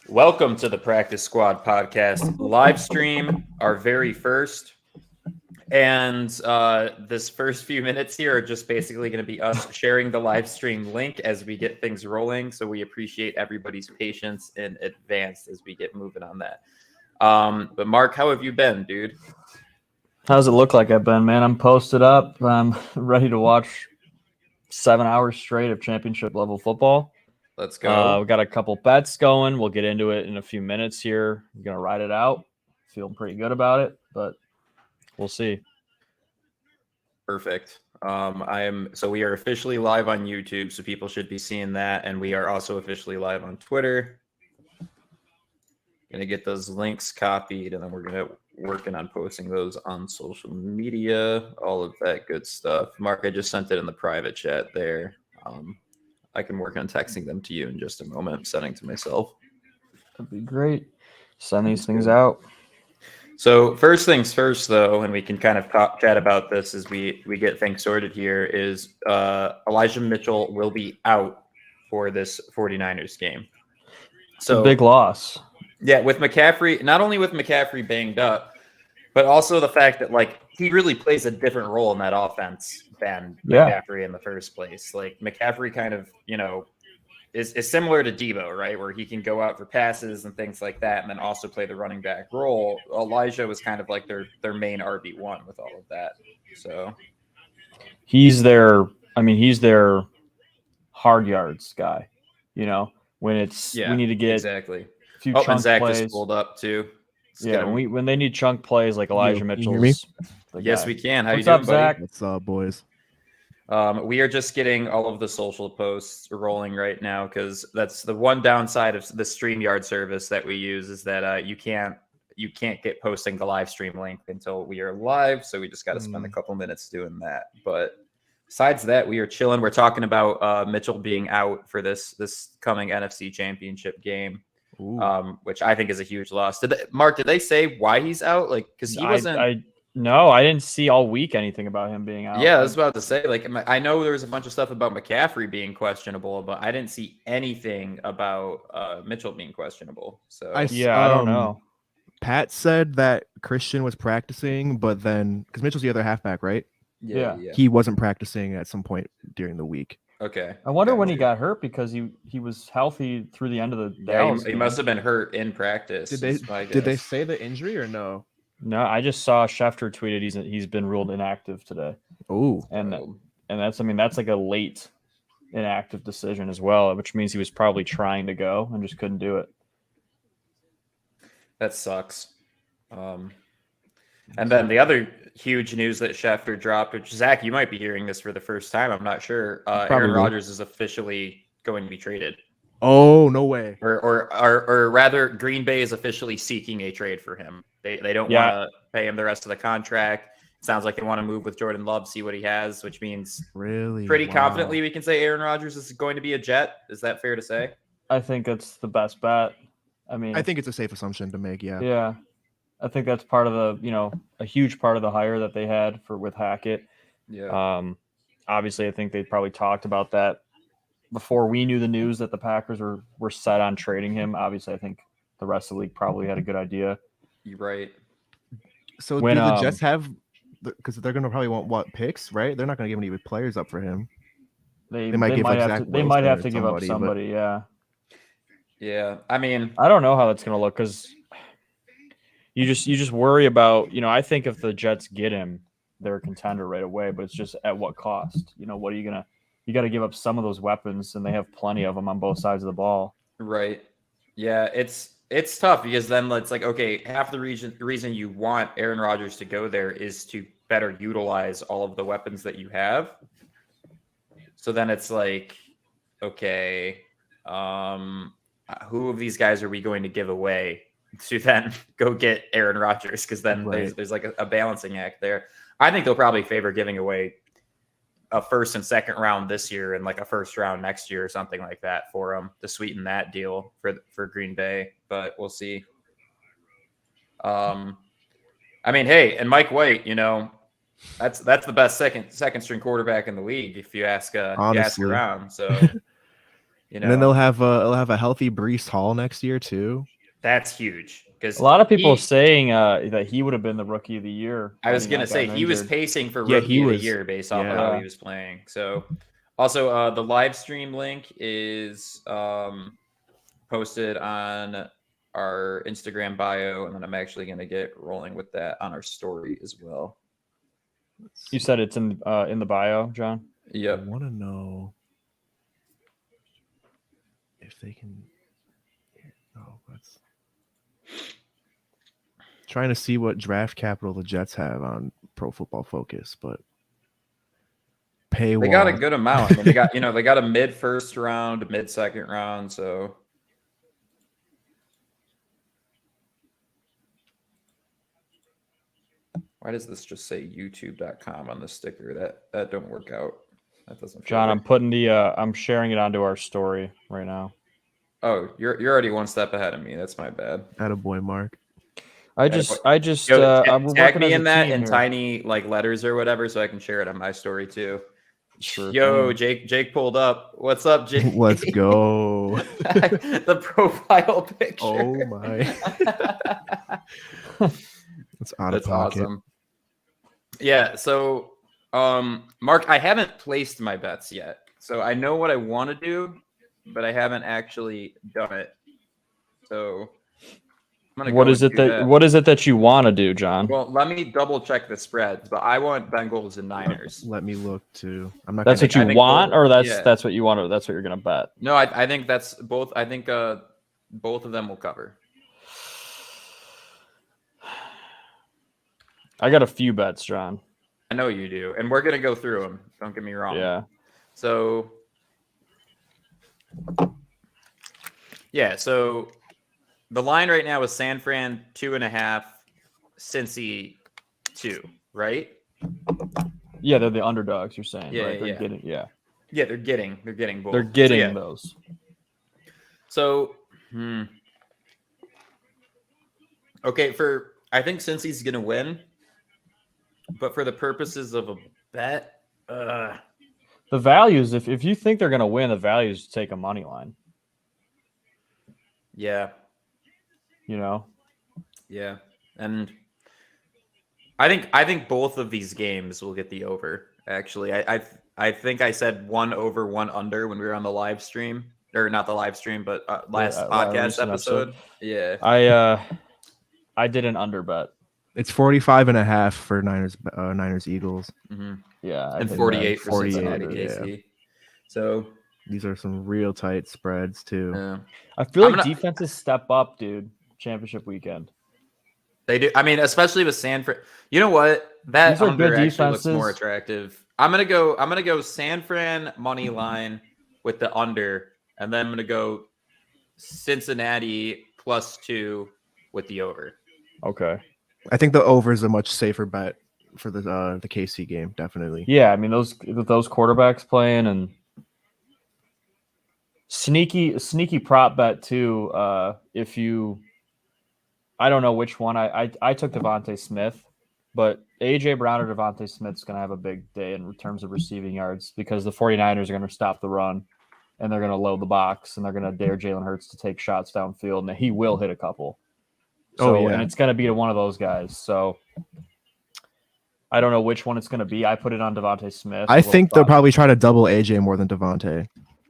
Welcome to the Practice Squad podcast live stream, our very first. And this first few minutes here are just basically going to be us sharing the live stream link as we get things rolling. So we appreciate everybody's patience in advance as we get moving on that. But Mark, how have you been, dude? How's it look like I've been, man? I'm posted up. I'm ready to watch 7 hours straight of championship level football. Let's go. We got a couple bets going. We'll get into it in a few minutes here. I'm going to ride it out. Feeling pretty good about it, but we'll see. Perfect. So we are officially live on YouTube, so people should be seeing that. And we are also officially live on Twitter. Gonna get those links copied, and then we're gonna working on posting those on social media, all of that good stuff. Mark, I just sent it in the private chat there. I can work on texting them to you in just a moment. I'm sending to myself. That'd be great. Send these things out. So first things first, though, and we can kind of chat about this as we get things sorted here, is Elijah Mitchell will be out for this 49ers game. So big loss. Yeah, with McCaffrey, not only with McCaffrey banged up, but also the fact that, like, he really plays a different role in that offense than McCaffrey in the first place. Like, McCaffrey kind of, is similar to Debo, right, where he can go out for passes and things like that and then also play the running back role. Elijah was kind of like their main RB1 with all of that. So he's their hard yards guy, when it's we need to get exactly. Few chunk and Zach plays. Just pulled up too. When they need chunk plays like Elijah Mitchell's. Yes, we can. How What's you doing, up, Zach? buddy? What's up, boys? We are just getting all of the social posts rolling right now because that's the one downside of the StreamYard service that we use is that you can't get posting the live stream link until we are live. So we just got to spend a couple minutes doing that. But besides that, we are chilling. We're talking about Mitchell being out for this coming NFC Championship game. Which I think is a huge loss. Mark, did they say why he's out? Like, because he wasn't. No, I didn't see all week anything about him being out. Yeah, I was about to say, like, I know there was a bunch of stuff about McCaffrey being questionable, but I didn't see anything about Mitchell being questionable. So I don't know. Pat said that Christian was practicing, but then because Mitchell's the other halfback, right? Yeah. He wasn't practicing at some point during the week. Okay. I wonder when he got hurt because he was healthy through the end of the day. He must have been hurt in practice. Did they say the injury or no? No, I just saw Schefter tweeted he's been ruled inactive today. And that's like a late inactive decision as well, which means he was probably trying to go and just couldn't do it. That sucks. And then the other huge news that Schefter dropped, which Zach, you might be hearing this for the first time. I'm not sure. Aaron Rodgers is officially going to be traded. Oh, no way. Or rather, Green Bay is officially seeking a trade for him. They don't want to pay him the rest of the contract. It sounds like they want to move with Jordan Love, see what he has, which means pretty confidently we can say Aaron Rodgers is going to be a Jet. Is that fair to say? I think it's the best bet. I think it's a safe assumption to make, yeah. Yeah. I think that's part of the, a huge part of the hire that they had with Hackett. Yeah. Obviously, I think they probably talked about that before we knew the news that the Packers were set on trading him. Obviously, I think the rest of the league probably had a good idea. You're right. So do the Jets have – because they're going to probably want picks, right? They're not going to give any players up for him. They might have to give up somebody, yeah. Yeah, I mean – I don't know how that's going to look because – You just worry about, I think if the Jets get him, they're a contender right away, but it's just at what cost? What are you got to give up some of those weapons, and they have plenty of them on both sides of the ball. Right. Yeah, it's tough because then it's like, okay, half the reason you want Aaron Rodgers to go there is to better utilize all of the weapons that you have. So then it's like, okay, who of these guys are we going to give away to then go get Aaron Rodgers? Because then there's like a balancing act there. I think they'll probably favor giving away a first and second round this year and like a first round next year or something like that for them to sweeten that deal for Green Bay. But we'll see. Hey, and Mike White, that's the best second string quarterback in the league if you ask around. So You And then they'll have a healthy Breece Hall next year too. That's huge because a lot of people saying that he would have been the rookie of the year. I was gonna say he was pacing for rookie of the year based off of how he was playing. So, also the live stream link is posted on our Instagram bio, and then I'm actually gonna get rolling with that on our story as well. You said it's in the bio, John. Yep. I want to know if they can. Oh, that's trying to see what draft capital the Jets have on Pro Football Focus, but paywall. They got a good amount. I mean, they got a mid first round, mid second round. So why does this just say YouTube.com on the sticker? That don't work out. That doesn't. John, I'm putting I'm sharing it onto our story right now. Oh, you're already one step ahead of me. That's my bad. Attaboy, Mark. I'm tag me in that in tiny like letters or whatever, so I can share it on my story too. Sure. Yo, Jake pulled up. What's up, Jake? Let's go. The profile picture. Oh my. It's out of pocket. Awesome. Yeah. So, Mark, I haven't placed my bets yet, so I know what I want to do, but I haven't actually done it. So. What is it that you want to do, John? Well, let me double check the spreads, but I want Bengals and Niners. Let me look too. I'm not. That's what you want, or that's what you want, or that's what you're gonna bet. No, I think that's both. I think both of them will cover. I got a few bets, John. I know you do, and we're gonna go through them. Don't get me wrong. Yeah. So. Yeah. So. The line right now is San Fran 2.5, Cincy 2, right? Yeah, they're the underdogs. You're saying, yeah, right? They're getting both. They're getting those. So, okay, I think Cincy's gonna win, but for the purposes of a bet, the values. If you think they're gonna win, the values take a money line. Yeah. You know, yeah, and I think both of these games will get the over. Actually, I think I said 1 over 1 under when we were on the live stream, or not the live stream, but last podcast episode. Yeah, I did an under bet. It's 45.5 for Niners Eagles. Mm-hmm. Yeah, and 48 for Cincinnati KC. Yeah. So these are some real tight spreads too. Yeah. I feel like defenses step up, dude. Championship weekend. They do. I mean, especially with San Fran. You know what? That under actually looks more attractive. I'm gonna go San Fran money line with the under, and then I'm gonna go Cincinnati +2 with the over. Okay. I think the over is a much safer bet for the KC game, definitely. Yeah, I mean those quarterbacks playing and sneaky prop bet too. If you. I don't know which one. I took Devontae Smith, but A.J. Brown or Devontae Smith's going to have a big day in terms of receiving yards because the 49ers are going to stop the run, and they're going to load the box, and they're going to dare Jalen Hurts to take shots downfield, and he will hit a couple. So, and it's going to be to one of those guys. So I don't know which one it's going to be. I put it on Devontae Smith. I think they'll probably try to double A.J. more than Devontae.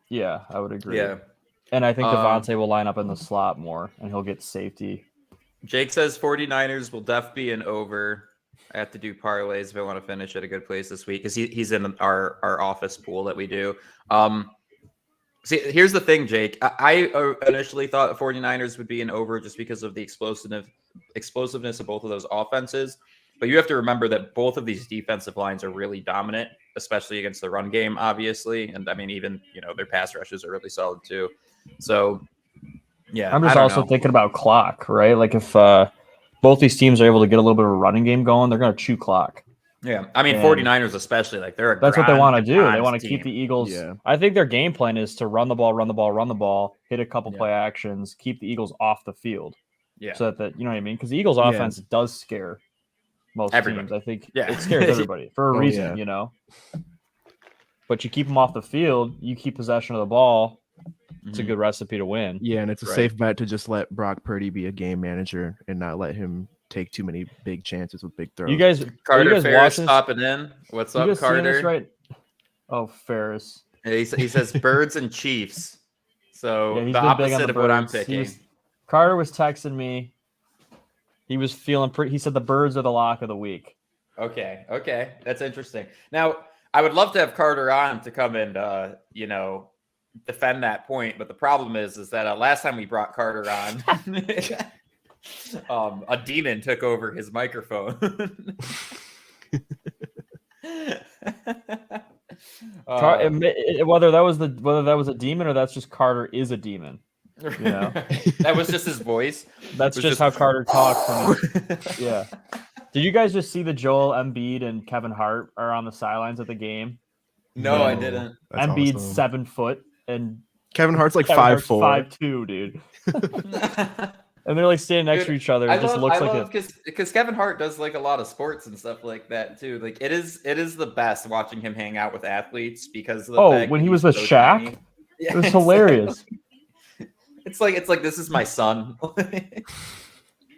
Yeah, I would agree. Yeah. And I think Devontae will line up in the slot more, and he'll get safety. Jake says 49ers will be an over. I have to do parlays if I want to finish at a good place this week because he's in our office pool that we do. See, here's the thing, Jake. I initially thought the 49ers would be an over just because of the explosiveness of both of those offenses. But you have to remember that both of these defensive lines are really dominant, especially against the run game, obviously. And I mean, even their pass rushes are really solid too. So. Yeah, I'm just also thinking about clock, right? Like if both these teams are able to get a little bit of a running game going, they're going to chew clock. Yeah, I mean, 49ers especially, like that's what they want to do. They want to keep the Eagles. Yeah. I think their game plan is to run the ball, hit a couple play actions, keep the Eagles off the field. Yeah. So that you know what I mean? Because the Eagles' offense does scare most teams. I think it scares everybody for a reason, But you keep them off the field, you keep possession of the ball. It's a good recipe to win. Yeah, and it's a safe bet to just let Brock Purdy be a game manager and not let him take too many big chances with big throws. You guys, Carter Ferris popping in. What's up, Carter? Right? Oh, Ferris. Yeah, he says birds and Chiefs. So yeah, the opposite of what I'm picking. Carter was texting me. He was feeling pretty. He said the birds are the lock of the week. Okay, that's interesting. Now, I would love to have Carter on to come and defend that point, but the problem is that last time we brought Carter on, a demon took over his microphone. Whether that was a demon or that's just Carter is a demon. You know? That was just his voice. That's just how Carter talks. Yeah. Did you guys just see the Joel Embiid and Kevin Hart are on the sidelines at the game? No, I didn't. Embiid's awesome. 7 foot and Kevin Hart's like 5'4", 5'2", dude. And they're like standing next to each other. It just looks like because Kevin Hart does like a lot of sports and stuff like that too. Like it is the best watching him hang out with athletes because of the fact when he was with Shaq, it was hilarious. It's like this is my son.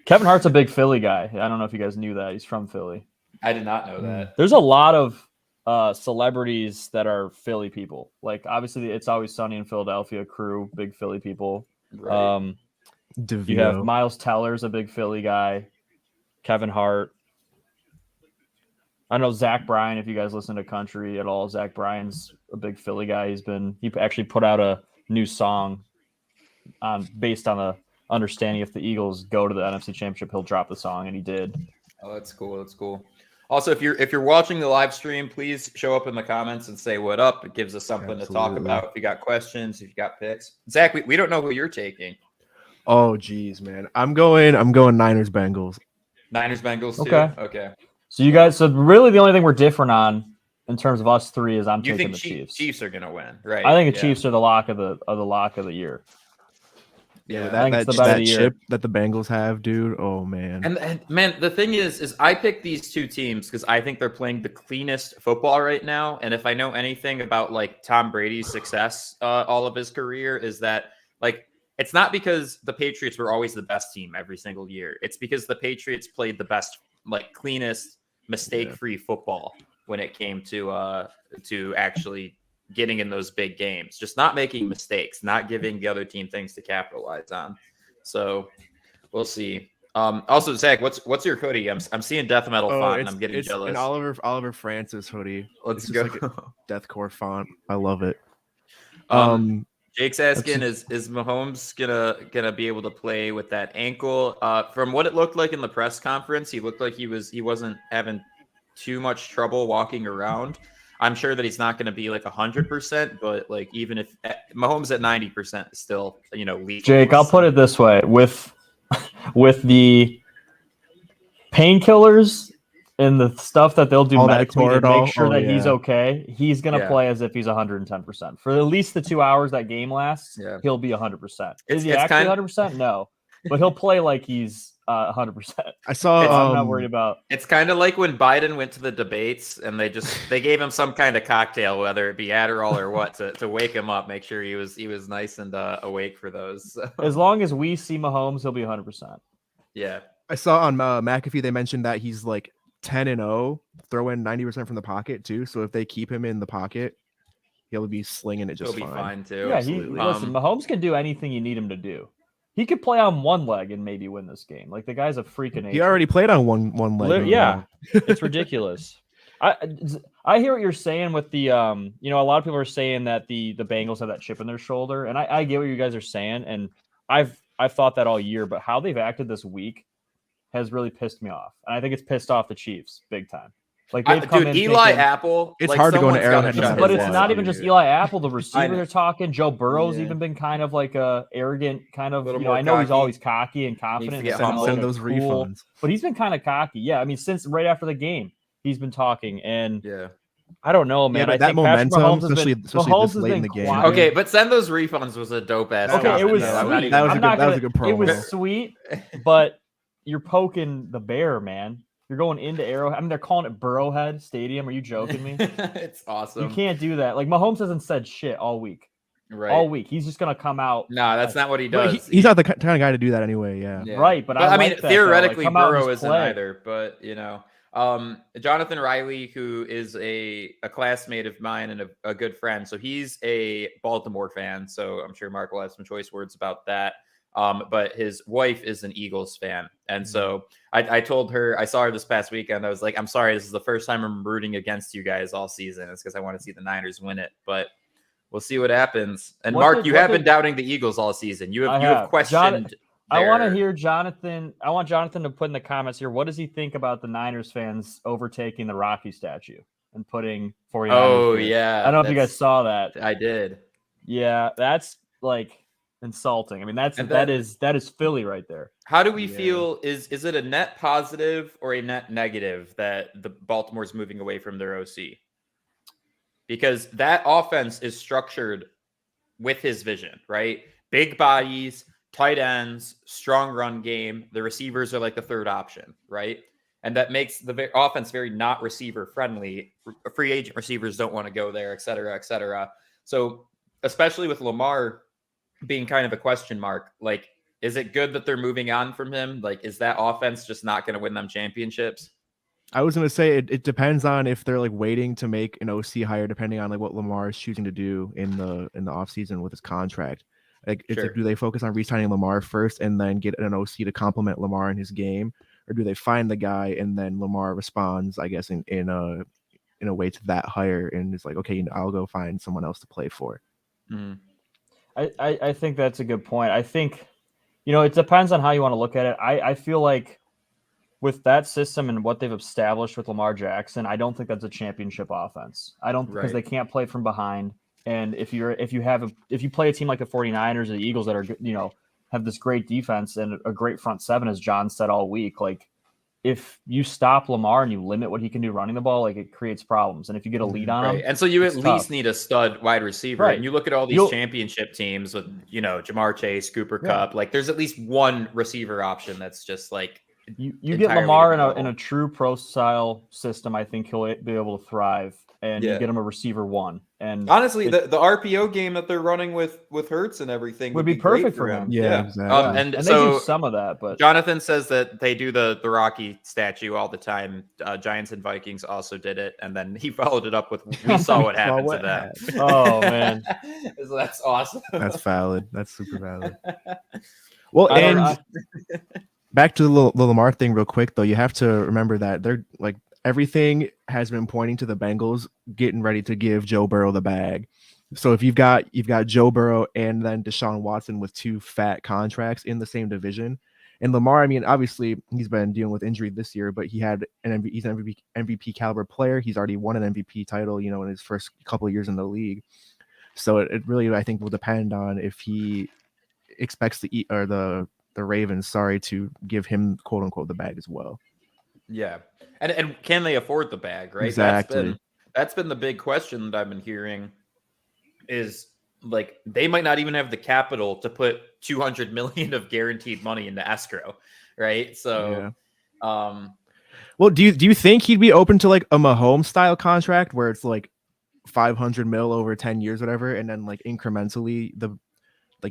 Kevin Hart's a big Philly guy. I don't know if you guys knew that. He's from Philly. I did not know that. There's a lot of celebrities that are Philly people. Like obviously, It's Always Sunny in Philadelphia crew, big Philly people. Right. You have Miles Teller's a big Philly guy. Kevin Hart. I know Zach Bryan. If you guys listen to country at all, Zach Bryan's a big Philly guy. He actually put out a new song based on a understanding if the Eagles go to the NFC Championship, he'll drop the song, and he did. Oh, that's cool. That's cool. Also, if you're watching the live stream, please show up in the comments and say what up. It gives us something to talk about. If you got questions, if you got picks, Zach, we don't know who you're taking. Oh, geez, man, I'm going Niners Bengals. Niners Bengals too. Okay. So you guys, really the only thing we're different on in terms of us three is I'm taking the Chiefs. Chiefs are gonna win, right? I think the Chiefs are the lock of the year. Yeah, that chip that the Bengals have, dude. Oh man. And man, the thing is I picked these two teams because I think they're playing the cleanest football right now. And if I know anything about like Tom Brady's success, all of his career, is that like it's not because the Patriots were always the best team every single year. It's because the Patriots played the best, like cleanest, mistake-free football when it came to actually getting in those big games, just not making mistakes, not giving the other team things to capitalize on. So we'll see. Also, Zach, what's your hoodie? I'm seeing death metal font and I'm getting jealous. An Oliver Francis hoodie. Let's go. Like deathcore font. I love it. Jake's asking, is Mahomes gonna be able to play with that ankle? From what it looked like in the press conference, he looked like he wasn't having too much trouble walking around. I'm sure that he's not going to be like 100%, but like even if Mahomes at 90% is still, lethal. Jake, I'll put it this way: with the painkillers and the stuff that they'll do medically to make sure that he's okay, he's going to play as if he's 110%. For at least the 2 hours that game lasts, he'll be 100%. Is he actually 100%? No, but he'll play like he's 100%. I saw. I'm not worried about. It's kind of like when Biden went to the debates and they gave him some kind of cocktail, whether it be Adderall or what, to wake him up, make sure he was nice and awake for those. So. As long as we see Mahomes, he'll be 100%. Yeah, I saw on McAfee they mentioned that he's like 10-0, throw in 90% from the pocket too. So if they keep him in the pocket, he'll be slinging it just fine. He'll be fine too. Yeah, listen, Mahomes can do anything you need him to do. He could play on one leg and maybe win this game. Like the guy's a freaking nature. He already played on one leg. Yeah, it's ridiculous. I hear what you're saying with the a lot of people are saying that the Bengals have that chip in their shoulder, and I get what you guys are saying, and I've thought that all year, but how they've acted this week has really pissed me off, and I think it's pissed off the Chiefs big time. Like Eli Apple. It's hard to go into Arrowhead, but it's not even just Eli Apple. The receiver they're talking. Joe Burrow's even been kind of like a arrogant kind of. I know he's always cocky and confident. Send those refunds. But he's been kind of cocky. Yeah, I mean, since right after the game, he's been talking, and I don't know, man. I think momentum, especially this late in the game. Okay, but send those refuns was a dope ass. Okay, it was sweet. That was a good promo. It was sweet, but you're poking the bear, man. You're going into Arrowhead. I mean, they're calling it Burrowhead Stadium. Are you joking me? It's awesome. You can't do that. Like, Mahomes hasn't said shit all week. Right. all week. He's just gonna come out. No, that's not what he But does. he's not the kind of guy to do that anyway. Yeah. Yeah. Right, but I I like mean, that, though. theoretically, Like, come out and Burrow just isn't play. either. But Jonathan Riley, who is a classmate of mine and a good friend, so he's a Baltimore fan. So I'm sure Mark will have some choice words about that. But his wife is an Eagles fan, and so I told her, I saw her this past weekend. I was like, I'm sorry, this is the first time I'm rooting against you guys all season. It's because I want to see the Niners win it, but we'll see what happens. And Mark, you have been doubting the Eagles all season. You have questioned. I want to hear Jonathan. I want Jonathan to put in the comments here. What does he think about the Niners fans overtaking the Rocky statue and putting 49ers? Oh, yeah. I don't know if you guys saw that. I did. Yeah, that's like insulting. I mean, that is Philly right there. How do we feel? Is it a net positive or a net negative that the Baltimore's moving away from their OC? Because that offense is structured with his vision, right? Big bodies, tight ends, strong run game. The receivers are like the third option, right? And that makes the offense very not receiver friendly. Free agent receivers don't want to go there, et cetera, et cetera. So especially with Lamar being kind of a question mark, like, is it good that they're moving on from him? Like, is that offense just not going to win them championships? I was going to say it depends on if they're like waiting to make an OC hire, depending on like what Lamar is choosing to do in the offseason with his contract. Like, it's like, do they focus on re-signing Lamar first and then get an OC to complement Lamar in his game, or do they find the guy and then Lamar responds, I guess, in a way to that hire, and it's like, okay, I'll go find someone else to play for. Mm. I think that's a good point. I think, it depends on how you want to look at it. I feel like with that system and what they've established with Lamar Jackson, I don't think that's a championship offense. I don't, because they can't play from behind. And if you play a team like the 49ers or the Eagles that are, have this great defense and a great front seven, as John said all week, like, if you stop Lamar and you limit what he can do running the ball, like, it creates problems. And if you get a lead on him, and so you at least need a stud wide receiver. Right. And you look at all these championship teams with, Jamar Chase, Cooper Kupp, like, there's at least one receiver option that's just like, you get Lamar in a true pro style system. I think he'll be able to thrive, and you get him a receiver one. And honestly, the RPO game that they're running with Hurts and everything would be perfect for him. Yeah. Exactly. And they so do some of that, but Jonathan says that they do the Rocky statue all the time. Giants and Vikings also did it, and then he followed it up with, "We saw what happened to them." Oh man, so that's awesome. That's valid. That's super valid. Well, and back to the Lamar thing real quick, though, you have to remember that they're like, everything has been pointing to the Bengals getting ready to give Joe Burrow the bag. So if you've got Joe Burrow and then Deshaun Watson with two fat contracts in the same division, and Lamar, I mean, obviously he's been dealing with injury this year, but he's an MVP caliber player. He's already won an MVP title, in his first couple of years in the league. So it really, I think, will depend on if he expects the Ravens, to give him, quote unquote, the bag as well. Yeah. And can they afford the bag, right? Exactly. That's been the big question that I've been hearing, is like, they might not even have the capital to put $200 million of guaranteed money into escrow, right? So well, do you think he'd be open to like a Mahomes style contract where it's like $500 million over 10 years, whatever, and then like incrementally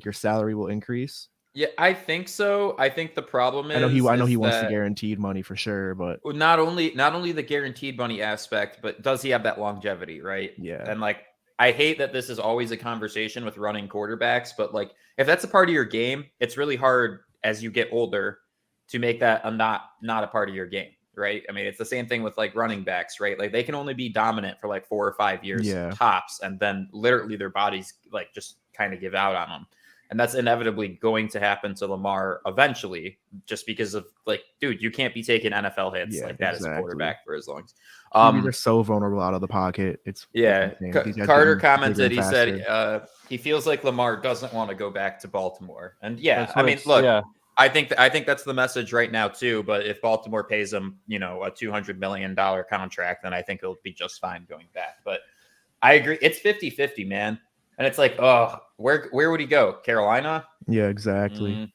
your salary will increase? Yeah, I think so. I think the problem is, I know he wants the guaranteed money for sure, but not only the guaranteed money aspect, but does he have that longevity, right? Yeah. And like, I hate that this is always a conversation with running quarterbacks, but like, if that's a part of your game, it's really hard as you get older to make that not a part of your game, right? I mean, it's the same thing with like running backs, right? Like, they can only be dominant for like 4 or 5 years tops, and then literally their bodies like just kind of give out on them. And that's inevitably going to happen to Lamar eventually, just because of like, dude, you can't be taking NFL hits like that as a quarterback for as long as they're so vulnerable out of the pocket. It's Carter commented, he said he feels like Lamar doesn't want to go back to Baltimore. And I mean, look, I think that's the message right now too. But if Baltimore pays him, a $200 million contract, then I think he'll be just fine going back. But I agree, it's 50-50, man. And it's like, oh, where would he go? Carolina? Yeah, exactly.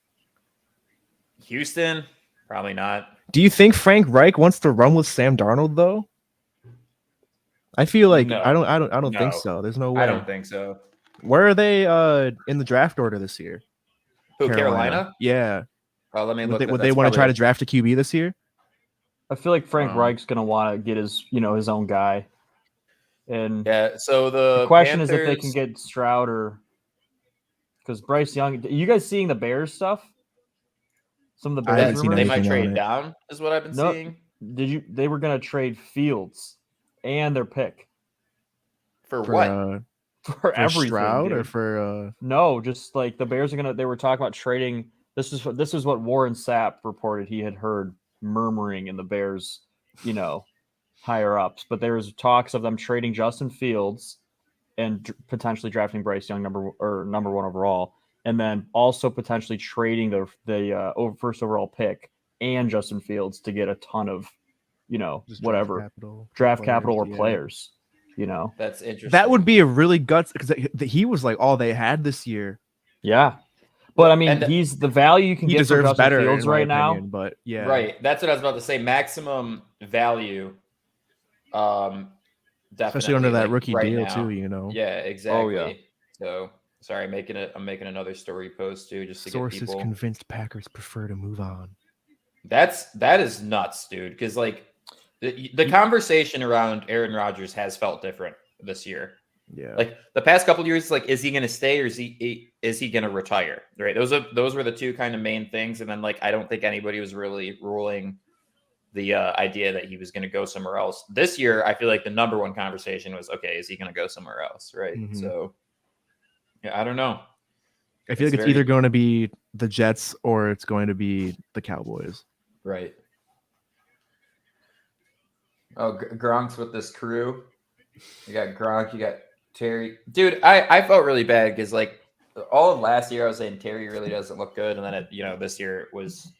Houston? Probably not. Do you think Frank Reich wants to run with Sam Darnold though? I feel like no. I don't think so. There's no way. I don't think so. Where are they in the draft order this year? Who, Carolina? Yeah. Let me Would look. they want to try to draft a QB this year? I feel like Frank Reich's going to want to get his own guy. And yeah, so the question Panthers... is if they can get Stroud or because Bryce Young. You guys seeing the Bears stuff? Some of the Bears rumors? They might trade down, is what I've been seeing. They were going to trade Fields and their pick for what? For everything, Stroud, dude. or for no, just like the Bears are gonna. They were talking about trading. This is what Warren Sapp reported. He had heard murmuring in the Bears, higher ups, but there was talks of them trading Justin Fields and potentially drafting Bryce Young number 1 overall, and then also potentially trading the first overall pick and Justin Fields to get a ton of, whatever draft capital or players. That's interesting. That would be a really guts because he was like all they had this year. Yeah, but I mean, he's the value you can get for Justin better Fields right now. But yeah, right. That's what I was about to say. Maximum value. Especially under that rookie deal now. too. Yeah, exactly. Oh yeah. So sorry, I'm making another story post too, just to sources get people convinced Packers prefer to move on. That is nuts, dude. Because like the conversation around Aaron Rodgers has felt different this year. Yeah, like the past couple of years, like is he going to stay or is he going to retire? Right. Those were the two kind of main things, and then like I don't think anybody was really ruling the idea that he was going to go somewhere else. This year, I feel like the number one conversation was, okay, is he going to go somewhere else? Right. Mm-hmm. So, yeah, I don't know. I feel like it's either going to be the Jets or it's going to be the Cowboys. Right. Oh, Gronk's with this crew. You got Gronk, you got Terry. Dude, I felt really bad because like all of last year I was saying Terry really doesn't look good. And then, this year it was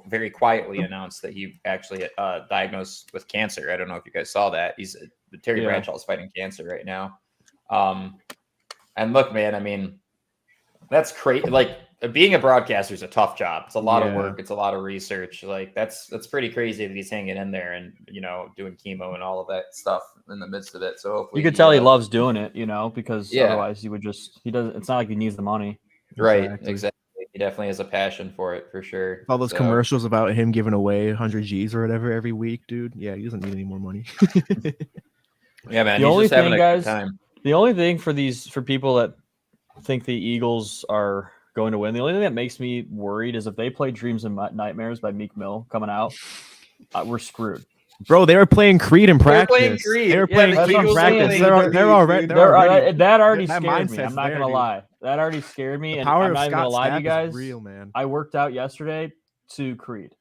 very quietly announced that he actually diagnosed with cancer. I don't know if you guys saw that. Terry Bradshaw's fighting cancer right now. And look, man, I mean, that's crazy. Like being a broadcaster is a tough job. It's a lot of work. It's a lot of research. Like that's pretty crazy that he's hanging in there and, doing chemo and all of that stuff in the midst of it. So hopefully you could tell he loves doing it, because otherwise he doesn't, it's not like he needs the money. Right. Exactly. He definitely has a passion for it, for sure. All those commercials about him giving away 100 G's or whatever every week, dude. Yeah, he doesn't need any more money. Yeah, man. He's just having a good time. The only thing for people that think the Eagles are going to win, the only thing that makes me worried is if they play Dreams and Nightmares by Meek Mill coming out, we're screwed. Bro, they were playing Creed in practice. They were playing Creed in practice. They're already. That already scared me. I'm not gonna lie. That already scared me. And I'm not even gonna lie to you guys. Real, man. I worked out yesterday to Creed.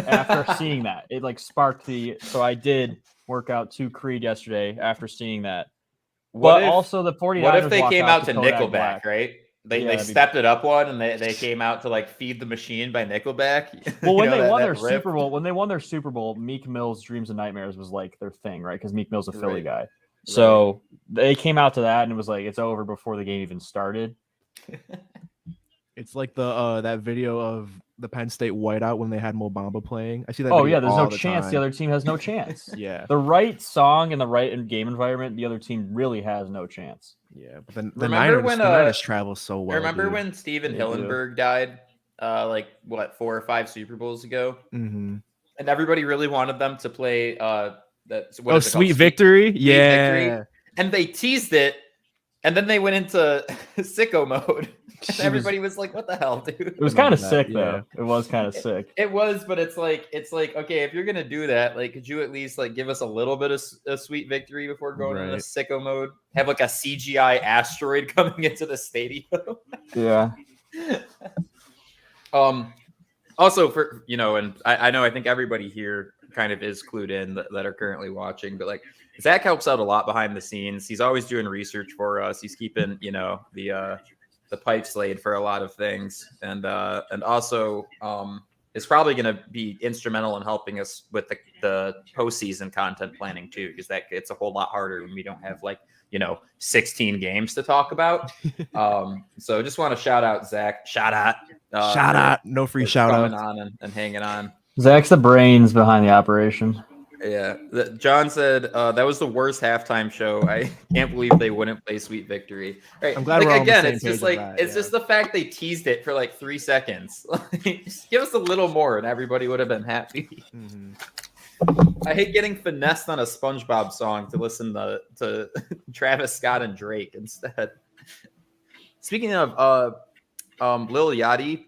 After seeing that, it like sparked so I did work out to Creed yesterday after seeing that. Also the 49ers. What if they came out to Kodak Nickelback, Black. right? They stepped it up one and they came out to like Feed the Machine by Nickelback. Well, when they won their Super Bowl, Meek Mill's Dreams and Nightmares was like their thing, right? Because Meek Mill's a Philly guy. So they came out to that and it was like it's over before the game even started. It's like the that video of the Penn State whiteout when they had Mo Bamba playing. I see that. Oh yeah, there's no chance. The other team has no chance. Yeah. The right song and the right game environment, the other team really has no chance. Yeah, but then the Niners travel so well. Remember when Steven Hillenberg died? 4 or 5 Super Bowls ago, and everybody really wanted them to play Sweet Victory. Yeah, Victory. And they teased it, and then they went into sicko mode. And everybody was like, "What the hell, dude?" It was kind of sick, though. It was kind of sick. It was, but it's like, okay, if you're gonna do that, like, could you at least like give us a little bit of a Sweet Victory before going into sicko mode? Have like a CGI asteroid coming into the stadium. Yeah. Also, for and I think everybody here kind of is clued in that are currently watching, but like Zach helps out a lot behind the scenes. He's always doing research for us. He's keeping the pipes laid for a lot of things, and also is probably going to be instrumental in helping us with the postseason content planning too, because that it's a whole lot harder when we don't have 16 games to talk about. So just want to shout out Zach. Shout out. No free shout out. On and hanging on. Zach's the brains behind the operation. Yeah, John said that was the worst halftime show. I can't believe they wouldn't play "Sweet Victory." Right? I'm glad we're all on the same it's page just of like that, it's just the fact they teased it for like 3 seconds. Just give us a little more, and everybody would have been happy. Mhm. I hate getting finessed on a SpongeBob song to listen to Travis Scott and Drake instead. Speaking of, Lil Yachty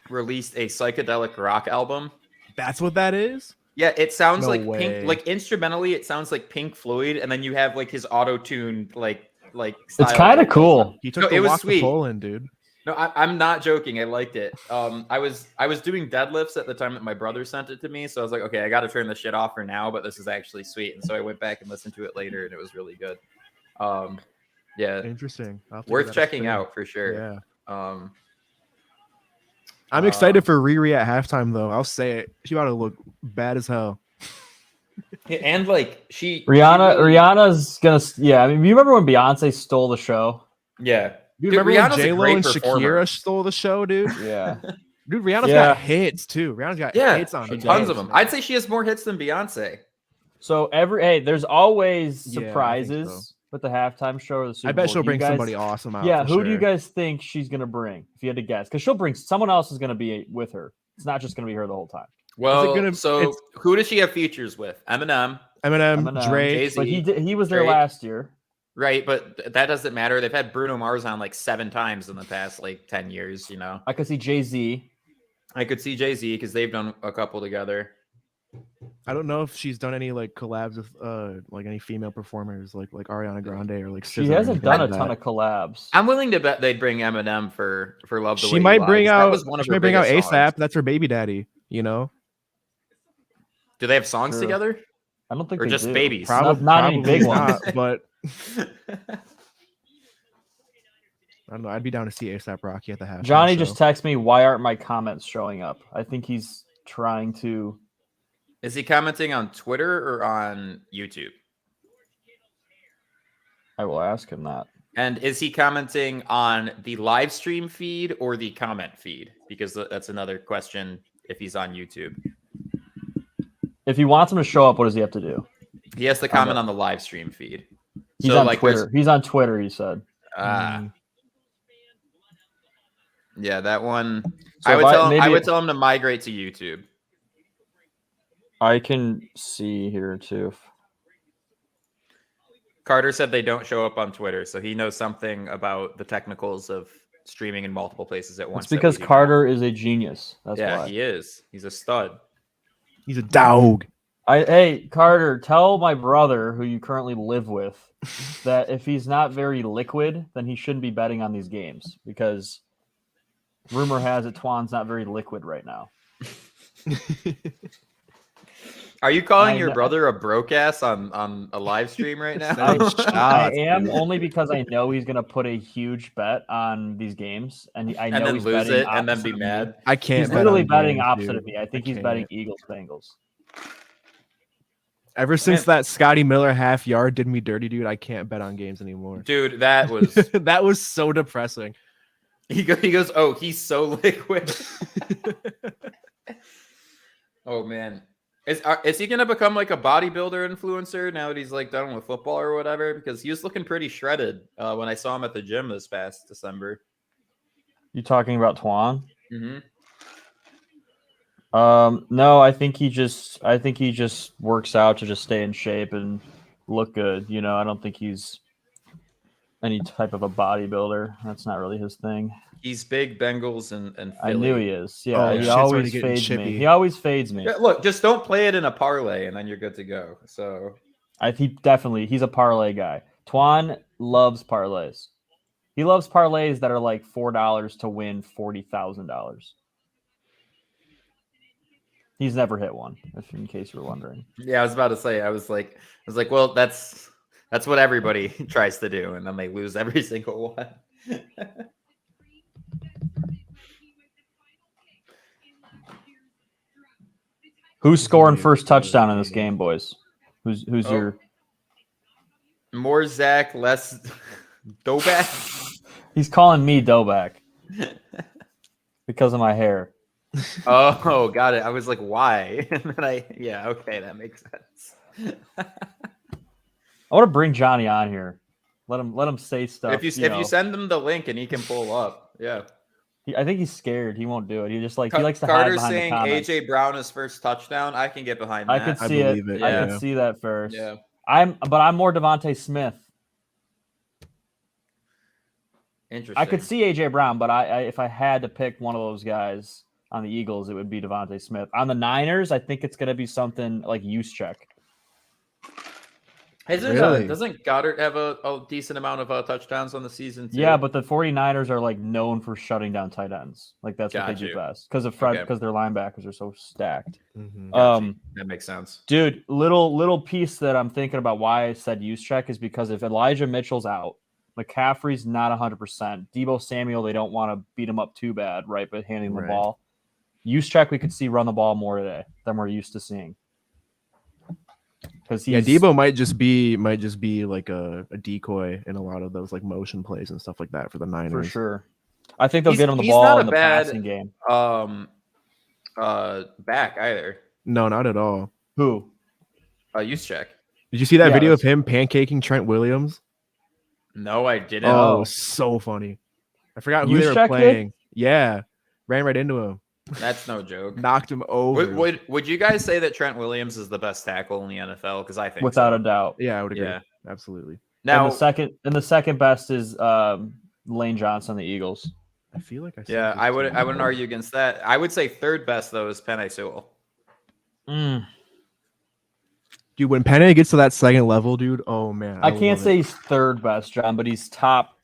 released a psychedelic rock album. That's what that is? Yeah, it sounds No like way. Pink. Like instrumentally, it sounds like Pink Floyd, and then you have like his auto-tuned like It's style kind of vocals. cool. He took No, the it was walk sweet. to Poland, dude. No, I'm not joking. I liked it. I was doing deadlifts at the time that my brother sent it to me, so I was like, okay, I got to turn this shit off for now, but this is actually sweet. And so I went back and listened to it later, and it was really good. Yeah, Interesting. I'll have to give worth that a checking spin. out for sure. Yeah. Um, I'm excited for Riri at halftime, though. I'll say it. She about to look bad as hell. and like Rihanna's gonna. Yeah, I mean, you remember when Beyonce stole the show? yeah. Dude, Dude, remember when Rihanna's a J-Lo great and performer. Shakira stole the show, dude? Yeah. Dude, Rihanna's Yeah. got hits, too. Rihanna's got Yeah, hits on she her. does. tons of them. man. I'd say she has more hits than Beyonce. So there's always Yeah, I think surprises with the halftime show or the Super I bet Bowl. she'll Do you bring guys- somebody awesome out. Yeah, for who do you sure. guys think she's gonna bring? If you had to guess, because she'll bring someone else is gonna be with her. It's not just gonna be her the whole time. Well, gonna- so it's- who does she have features with? Eminem, Eminem, Drake. Jay-Z. But he was there Drake. last year. right? But that doesn't matter. They've had Bruno Mars on like 7 times in the past like 10 years. You know, I could see Jay-Z. I could see Jay-Z because they've done a couple together. I don't know if she's done any like collabs with like any female performers like Ariana Grande or like She SZA or hasn't anything done a like ton that. of collabs. I'm willing to bet they'd bring Eminem for Love the Way She You might Lie, bring 'cause that out was one of she her might bring out biggest ASAP. songs. That's her baby daddy, you know? Do they have songs Sure. together? I don't think Or they just do. babies? Not any big ones. But I don't know. I'd be down to see ASAP Rocky at the halftime Johnny show. just texted me, why aren't my comments showing up? I think he's trying to. Is he commenting on Twitter or on YouTube? I will ask him that. And is he commenting on the live stream feed or the comment feed? Because that's another question if he's on YouTube. If he wants him to show up, what does he have to do? He has to comment on the live stream feed. He's So, on like, Twitter. He's on Twitter, he said. Yeah, that one. So I if would tell him to migrate to YouTube. I can see here too. Carter said they don't show up on Twitter, so he knows something about the technicals of streaming in multiple places at once. It's because Carter is a genius. That's why. He is. He's a stud. He's a dog. Hey, Carter, tell my brother, who you currently live with, that if he's not very liquid, then he shouldn't be betting on these games because rumor has it Twan's not very liquid right now. Are you calling I your know- brother a broke ass on a live stream right now? I am only because I know he's going to put a huge bet on these games, and I know and then he's lose betting it and then opposite be of me. mad. I can't. He's bet literally on betting games, opposite dude. of me. I think I he's betting can't. Eagles Bengals. Ever since that Scotty Miller half yard did me dirty, dude, I can't bet on games anymore. Dude, that was That was so depressing. he goes, oh, he's so liquid. Oh man. Is he gonna become like a bodybuilder influencer now that he's like done with football or whatever? Because he was looking pretty shredded when I saw him at the gym this past December. You talking about Twan? Mm-hmm. No, I think he just works out to just stay in shape and look good. You know, I don't think he's any type of a bodybuilder. That's not really his thing. He's big Bengals and Philly. I knew he is. Yeah, Oh, he shit's already always getting fades me. chippy. He always fades me. Yeah, look, just don't play it in a parlay and then you're good to go. So He's a parlay guy. Twan loves parlays. He loves parlays that are like $4 to win $40,000. He's never hit one, in case you were wondering. yeah, I was about to say, I was like, well, that's what everybody tries to do, and then they lose every single one. Who's scoring first touchdown in this game, boys? Who's Oh. your? More Zach, less Doback. He's calling me Doback because of my hair. Oh, got it. I was like, why? And then yeah, okay, that makes sense. I want to bring Johnny on here. Let him say stuff. If you send him the link and he can pull up, yeah. I think he's scared. He won't do it. He just he likes to hide Carter's behind the saying comments. AJ Brown his first touchdown. I can get behind that. I could see it. it. I Yeah. could see that first. Yeah. I'm more Devontae Smith. Interesting. I could see AJ Brown, but I if I had to pick one of those guys on the Eagles, it would be Devontae Smith. On the Niners, I think it's going to be something like Juszczyk. Really? Doesn't Goddard have a decent amount of touchdowns on the season too? Yeah, but the 49ers are like known for shutting down tight ends. Like that's what they Got do you. best because of Okay. because their linebackers are so stacked. Mhm. Got you. That makes sense. Dude, little piece that I'm thinking about why I said Juszczyk is because if Elijah Mitchell's out, McCaffrey's not 100%. Deebo Samuel, they don't want to beat him up too bad, right? But handing the Right. ball. Juszczyk, we could see run the ball more today than we're used to seeing. Because Debo might just be like a decoy in a lot of those like motion plays and stuff like that for the Niners. for sure. I think they'll He's- get him the he's ball not a in the bad- passing game. Back either. No, not at all. Who? Juszczyk. Did you see that Yeah, video of that's- him pancaking Trent Williams? No, I didn't. Oh, so funny. I forgot who they were Juszczyk did? playing. Yeah, ran right into him, That's no joke. knocked him over. Would you guys say that Trent Williams is the best tackle in the NFL? Because I think Without so. a doubt. Yeah, I would agree. Yeah. Absolutely. Now, And the second best is Lane Johnson, the Eagles. I feel like I. said yeah, this I too. wouldn't argue against that. I would say third best though is Penei Sewell. Dude, when Penny gets to that second level, dude, oh man, I would can't love say it. he's third best, John, but he's top.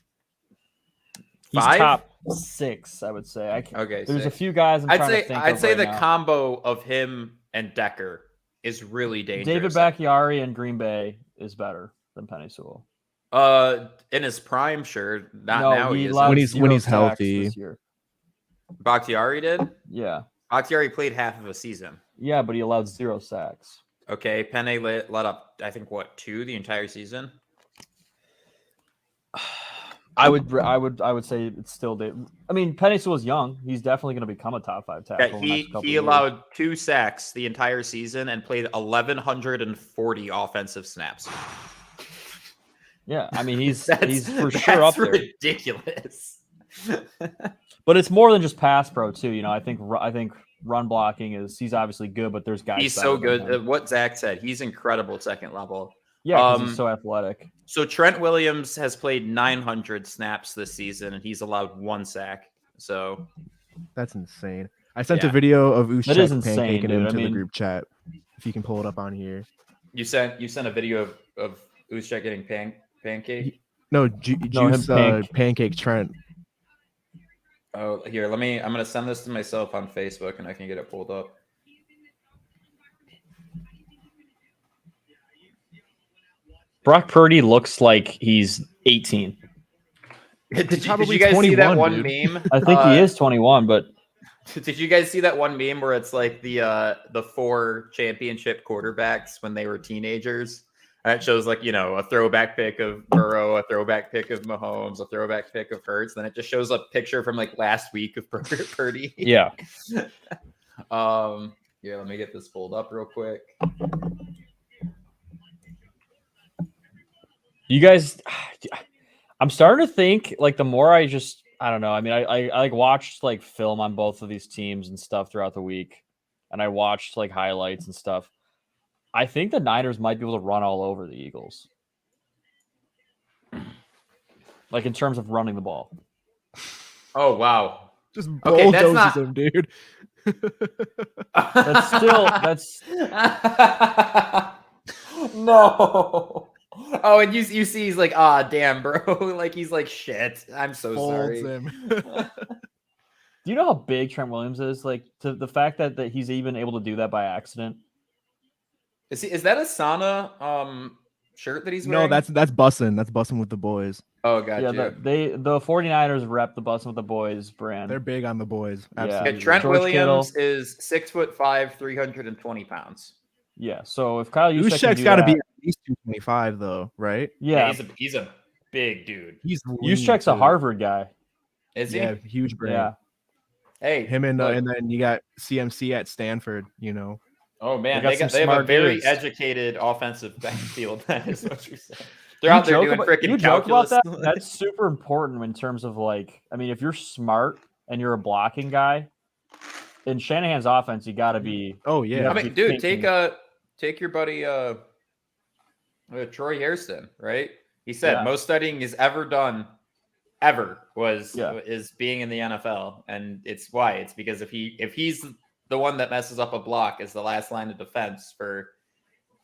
He's Five? top 6, I would say. Okay, There's a six. few guys I'm trying to think I'd of say right the now. combo of him and Decker is really dangerous. David Bakhtiari in Green Bay is better than Penei Sewell. In his prime, sure. Not No, now. He allowed is. When he's 0 sacks healthy. this year. Bakhtiari did. Yeah. Bakhtiari played half of a season. Yeah, but he allowed 0 sacks. Okay, Penei let up. I think 2 the entire season. I would say it's still. I mean, Penei Sewell's young. He's definitely going to become a top 5 tackle. Yeah, in the next couple he years. allowed 2 sacks the entire season and played 1,140 offensive snaps. Yeah, I mean he's That's for sure up there. ridiculous. But it's more than just pass pro too. You know, I think run blocking he's obviously good, but there's guys. He's so better than good. him. What Zach said, he's incredible at second level. Yeah, 'cause he's so athletic. So Trent Williams has played 900 snaps this season, and he's allowed 1 sack. So That's insane. I sent Yeah. a video of That Ushek is insane, pancaking dude. into I mean- the group chat. If you can pull it up on here. you sent a video of Usyk getting pancake. No, No, him Juice pancake Trent. Oh, here, I'm gonna send this to myself on Facebook, and I can get it pulled up. Brock Purdy looks like he's 18. Did you probably guys see that 21, one dude. meme? I think he is 21, but Did you guys see that one meme where it's like the 4 championship quarterbacks when they were teenagers? And it shows like, a throwback pic of Burrow, a throwback pic of Mahomes, a throwback pic of Hurts. Then it just shows a picture from like last week of Purdy. yeah. Here, let me get this pulled up real quick. You guys, I'm starting to think like the more I don't know. I mean, I like watched like film on both of these teams and stuff throughout the week, and I watched like highlights and stuff. I think the Niners might be able to run all over the Eagles. Like in terms of running the ball. Oh, wow. Just Okay, that's bulldozes not- him, dude. That's No. Oh, and you see he's like, damn, bro. Like he's like, shit. I'm so Folds sorry. him. Do you know how big Trent Williams is? Like to the fact that he's even able to do that by accident. Is that a Sana shirt that he's No, wearing? that's bussin'. That's bussin' with the boys. Oh, gotcha. Yeah, the 49ers rep the Bussin' with the Boys brand. They're big on the boys. Yeah. Absolutely. Yeah, Trent George Williams is 6'5", 320 pounds. Yeah, so if Kyle Juszczyk can Ushek's do got to that, be at least 225 though, right? yeah, he's a big dude. He's lean, Juszczyk's a too. Harvard guy. Is he? Yeah, huge brain. Yeah, Hey, Him and look. and then you got CMC at Stanford. Oh man, They got some they have a smart very dudes. educated offensive backfield. That is what you're saying. They're out there doing freaking you joke calculus. about that? That's super important in terms of like, I mean, if you're smart and you're a blocking guy, in Shanahan's offense, you got to be. Oh you yeah. gotta I be mean, dude, thinking- take your buddy Troy Hairston, right? He said Yeah. most studying he's ever done was Yeah. is being in the NFL, and it's because if he's the one that messes up a block as the last line of defense for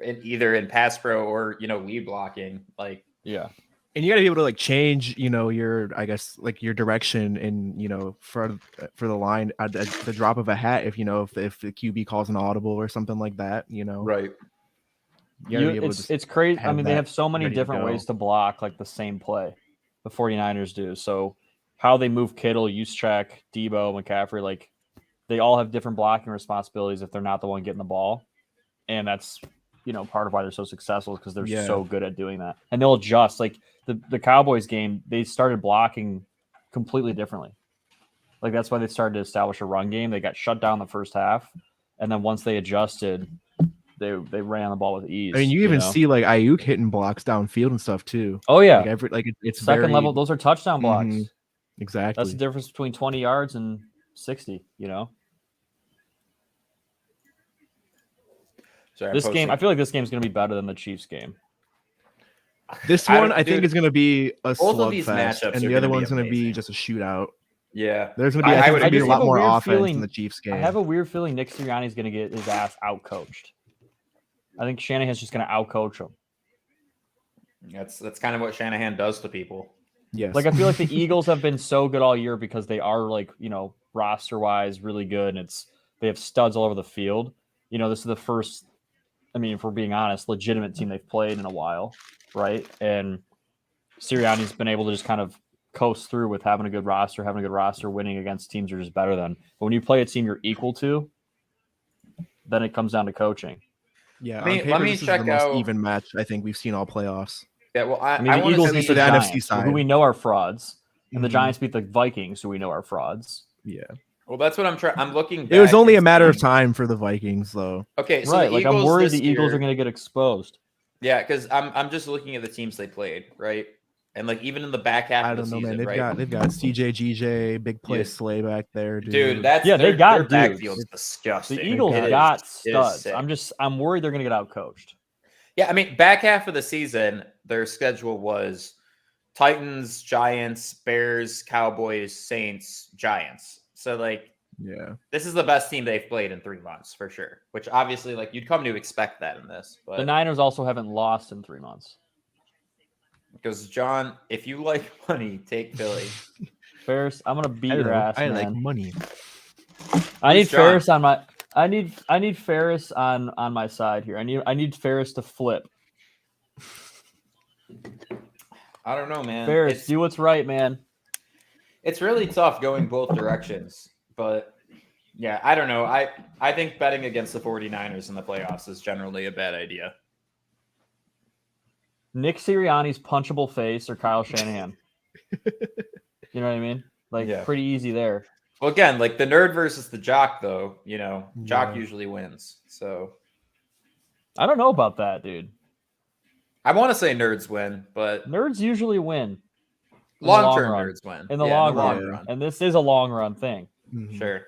either in pass pro or lead blocking, like Yeah. And you got to be able to like change, your I guess like your direction and for the line at the drop of a hat if if the QB calls an audible or something like that, right. You gotta be able to just It's crazy. I have mean, they that have so many ready to different go. ways to block like the same play. The 49ers do. So how they move Kittle, Juszczyk, Debo, McCaffrey, like they all have different blocking responsibilities if they're not the one getting the ball. And that's part of why they're so successful is because they're so good at doing that. And they'll adjust. Like the Cowboys game, they started blocking completely differently. Like that's why they started to establish a run game. They got shut down the first half. And then once they adjusted, they ran the ball with ease. I mean, you even see like Ayuk hitting blocks downfield and stuff too. Oh yeah, it's second very, level. Those are touchdown blocks. Mhm, exactly. That's the difference between 20 yards and 60. Sorry, This game, I feel like this game is going to be better than the Chiefs game. This one, I think, is going to be a both of these slugfest, matchups and are the other gonna be one's going to be amazing. just a shootout. Yeah, There's going to be, I think, would gonna be a agree. lot more weird offense feeling- in the Chiefs game. I have a weird feeling Nick Sirianni's going to get his ass outcoached. I think Shanahan's just going to outcoach him. That's kind of what Shanahan does to people. Yes. Like I feel like the Eagles have been so good all year because they are like roster wise really good, and they have studs all over the field. This is the first. I mean, if we're being honest, legitimate team they've played in a while, right? And Sirianni's been able to just kind of coast through with having a good roster, winning against teams you're just better than. But when you play a team you're equal to, then it comes down to coaching. Yeah, let me this check is the most out even match I think we've seen all playoffs. Yeah, well, I mean, the Eagles beat the NFC Giants, side. who we know are frauds, and the Mhm. Giants beat the Vikings, who we know are frauds. Yeah. Well, that's what I'm trying. I'm looking. It was back only a and matter of seeing- time for the Vikings, though. Okay, so right, the like Eagles I'm worried this the Eagles year- are going to get exposed. Yeah, because I'm just looking at the teams they played, right? And like even in the back half I of the don't know, season, man. right? They've got CJ, GJ, big play Yeah. Slay back there, dude. Dude, that's Yeah, they got their dudes. backfield's disgusting. The Eagles It is- got it is studs. sick. I'm worried they're going to get outcoached. Yeah, I mean, back half of the season, their schedule was Titans, Giants, Bears, Cowboys, Saints, Giants. So like, yeah. this is the best team they've played in 3 months for sure. Which obviously, like, you'd come to expect that in this. But The Niners also haven't lost in 3 months. because John, if you like money, take Philly. Ferris, I'm going to beat your ass, I man. like money. I need Who's John? Ferris on my. I need Ferris on my side here. I need Ferris to flip. I don't know, man. Ferris, do what's right, man. It's really tough going both directions, but yeah, I don't know. I think betting against the 49ers in the playoffs is generally a bad idea. Nick Sirianni's punchable face or Kyle Shanahan. You know what I mean? Like Yeah. pretty easy there. Well, again, like the nerd versus the jock, though, jock Yeah. usually wins. So I don't know about that, dude. I want to say nerds win, but Nerds usually win. the long-term long run. nerds win. In the Yeah, long run. run. And this is a long run thing. Mhm. Sure.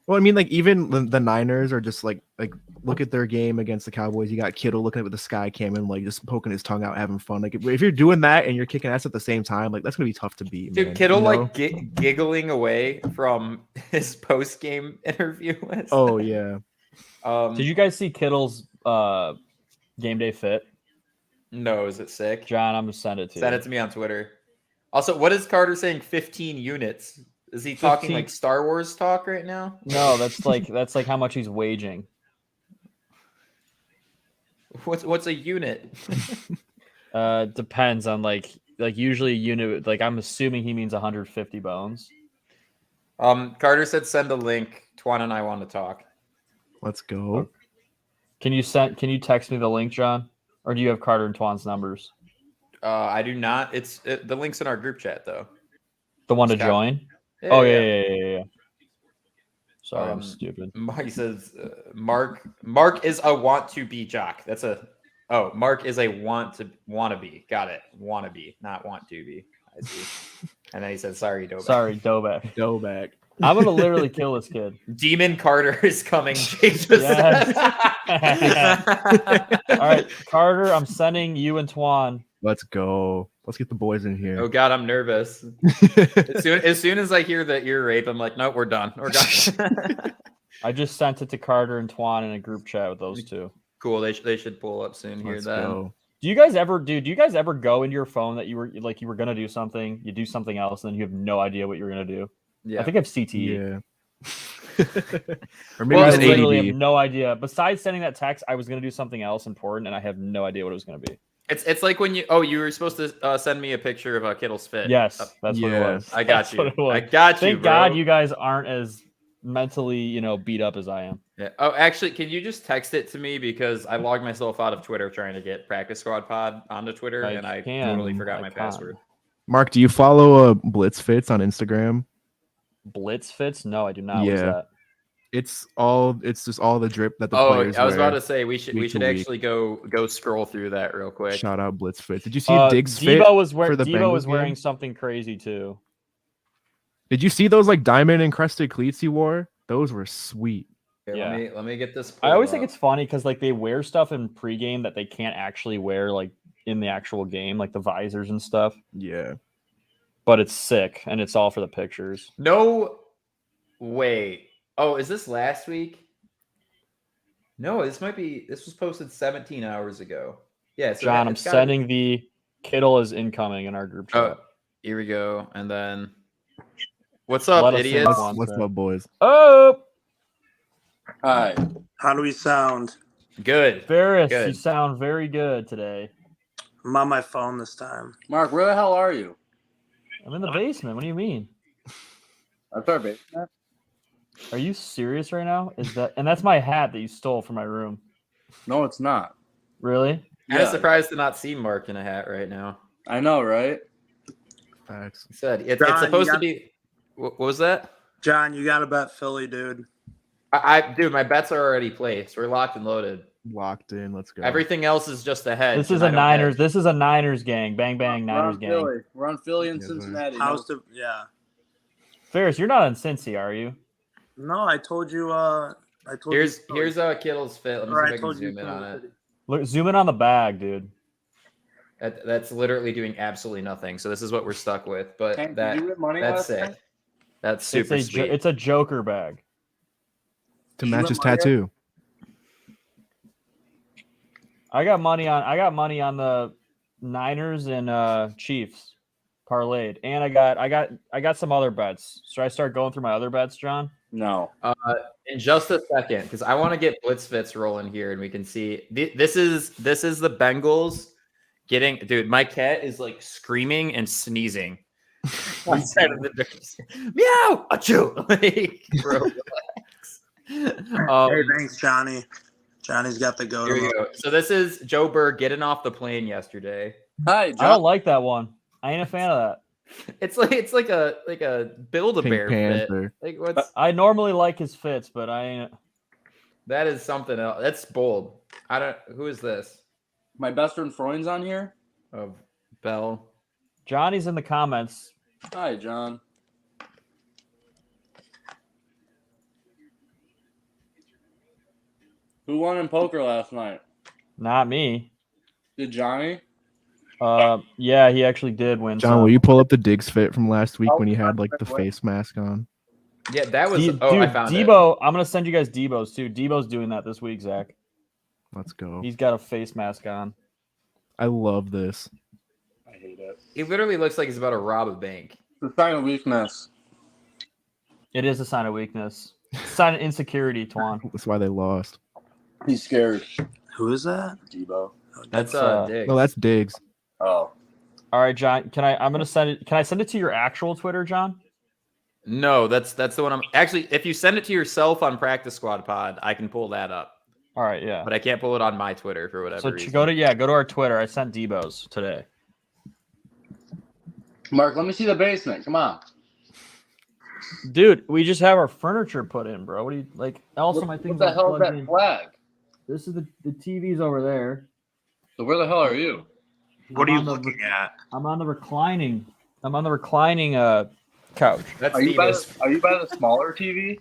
Well, I mean, like even the Niners are just like look at their game against the Cowboys. You got Kittle looking at the sky cam and like just poking his tongue out, having fun. Like if you're doing that and you're kicking ass at the same time, like that's gonna be tough to beat. Dude, man, Kittle you know? like giggling away from his post-game interview. Oh yeah. Did you guys see Kittle's game day fit? No, is it sick? John, I'm gonna send it to Send you. it to me on Twitter. Also, what is Carter saying? 15 units. Is he talking 15. like Star Wars talk right now? No, that's like how much he's waging. What's a unit? Depends on like usually a unit. Like I'm assuming he means 150 bones. Carter said send a link. Twan and I want to talk. Let's go. Can you text me the link, John? Or do you have Carter and Twan's numbers? I do not. The link's in our group chat though. The one to Scott. join? Oh yeah. Sorry, I'm stupid. He says Mark is a want to be jock. That's a Mark is a wanna be. Got it. Wanna be, not want to be. I see. And then he said, "Sorry, Doback." Sorry, Doback. Doback. I'm gonna literally kill this kid. Demon Carter is coming. Jake just said. All right, Carter, I'm sending you and Twan. Let's go. Let's get the boys in here. Oh God, I'm nervous. As soon as I hear the ear rape, I'm like, nope, we're done. We're done. I just sent it to Carter and Twan in a group chat with those two. Cool. They should pull up soon here. Let's Then. go. Do you guys ever go into your phone that you were gonna do something, you do something else, and then you have no idea what you're gonna do? Yeah. I think I have CTE. Yeah. Or maybe I literally have no idea. Besides sending that text, I was gonna do something else important, and I have no idea what it was gonna be. It's like when you were supposed to send me a picture of Kittle's fit. Yes, that's what it was. I got That's you. what it was. I got you. Thank bro. God you guys aren't as mentally, beat up as I am. Yeah. Oh, actually, can you just text it to me because I logged myself out of Twitter trying to get Practice Squad Pod onto Twitter, and I totally forgot my password. Mark, do you follow Blitzfits on Instagram? Blitzfits? No, I do not. Yeah. What's that? It's just all the drip that the players I was wear about to say we should actually go scroll through that real quick. Shout out Blitzfits. Did you see Diggs fit Debo was for the Debo was Bengals wearing game? something crazy too. Did you see those like diamond encrusted cleats he wore? Those were sweet. Here, Yeah. Let me get this. I always think it's funny because like they wear stuff in pregame that they can't actually wear like in the actual game, like the visors and stuff. Yeah. But it's sick and it's all for the pictures. No way. Oh, is this last week? No, this was posted 17 hours ago. Yeah, so John, I'm sending the Kittle is incoming in our group chat. Oh, here we go. And then what's up, idiots? What's up, boys? Oh, Hi. How do we sound? Good. Ferris, Good. you sound very good today. I'm on my phone this time. Mark, where the hell are you? I'm in the basement. What do you mean? That's our basement. Are you serious right now? That's my hat that you stole from my room. No, it's not. Really? I'm surprised to not see Mark in a hat right now. I know, right? Facts. He said it's supposed to be. What was that? John, you got to bet Philly, dude. Dude, my bets are already placed. We're locked and loaded. Locked in. Let's go. Everything else is just a hedge. This is a Niners. This is a Niners gang. Bang bang Niners gang. Philly. We're on Philly and Yes, Cincinnati. Yeah. Ferris, you're not in Cincy, are you? No, I told you. Here's Kittle's fit. Let me see if I can zoom in on it. Look, zoom in on the bag, dude. That's literally doing absolutely nothing. So this is what we're stuck with. But Hank, did you win money that's last sick. night? That's super sweet. It's a Joker bag. To match his tattoo. I got money on the Niners and Chiefs parlayed, and I got some other bets. Should I start going through my other bets, John? No. In just a second, because I want to get Blitzfits rolling here, and we can see this is the Bengals getting. Dude, my cat is like screaming and sneezing inside of the door. Meow, achoo! Like, bro, relax. Hey, thanks, Johnny. Johnny's got the go. Here we go. So this is Joe Burr getting off the plane yesterday. Hi, John. I don't like that one. I ain't a fan of that. It's like a Build-A-Bear fit. Like what's I normally like his fits, but I ain't. that is something else. That's bold. Who is this? My best friend Freund's on here. Of Bell. Johnny's in the comments. Hi, John. Who won in poker last night? Not me. Did Johnny? Yeah, he actually did win. John, will you pull up the Diggs fit from last week when he had like the face mask on? Yeah, that was. Dude, I found Debo. I'm gonna send you guys Debo's too. Debo's doing that this week, Zach. Let's go. He's got a face mask on. I love this. I hate it. He literally looks like he's about to rob a bank. It's a sign of weakness. It is a sign of weakness. Sign of insecurity, Twan. That's why they lost. He's scared. Who is that? Debo. That's Diggs. No, that's Diggs. Oh. All right, John. I'm gonna send it. Can I send it to your actual Twitter, John? No, that's the one I'm actually. If you send it to yourself on Practice Squad Pod, I can pull that up. All right, yeah. But I can't pull it on my Twitter for whatever So reason. go to our Twitter. I sent Debo's today. Mark, let me see the basement. Come on. Dude, we just have our furniture put in, bro. What do you like? Also, my What things the are hell is plugged that in. flag? This is the TV's over there. So where the hell are you? What are I'm you on the looking at? I'm on the reclining. I'm on the reclining couch. That's Are you by Steve-O's. the smaller TV?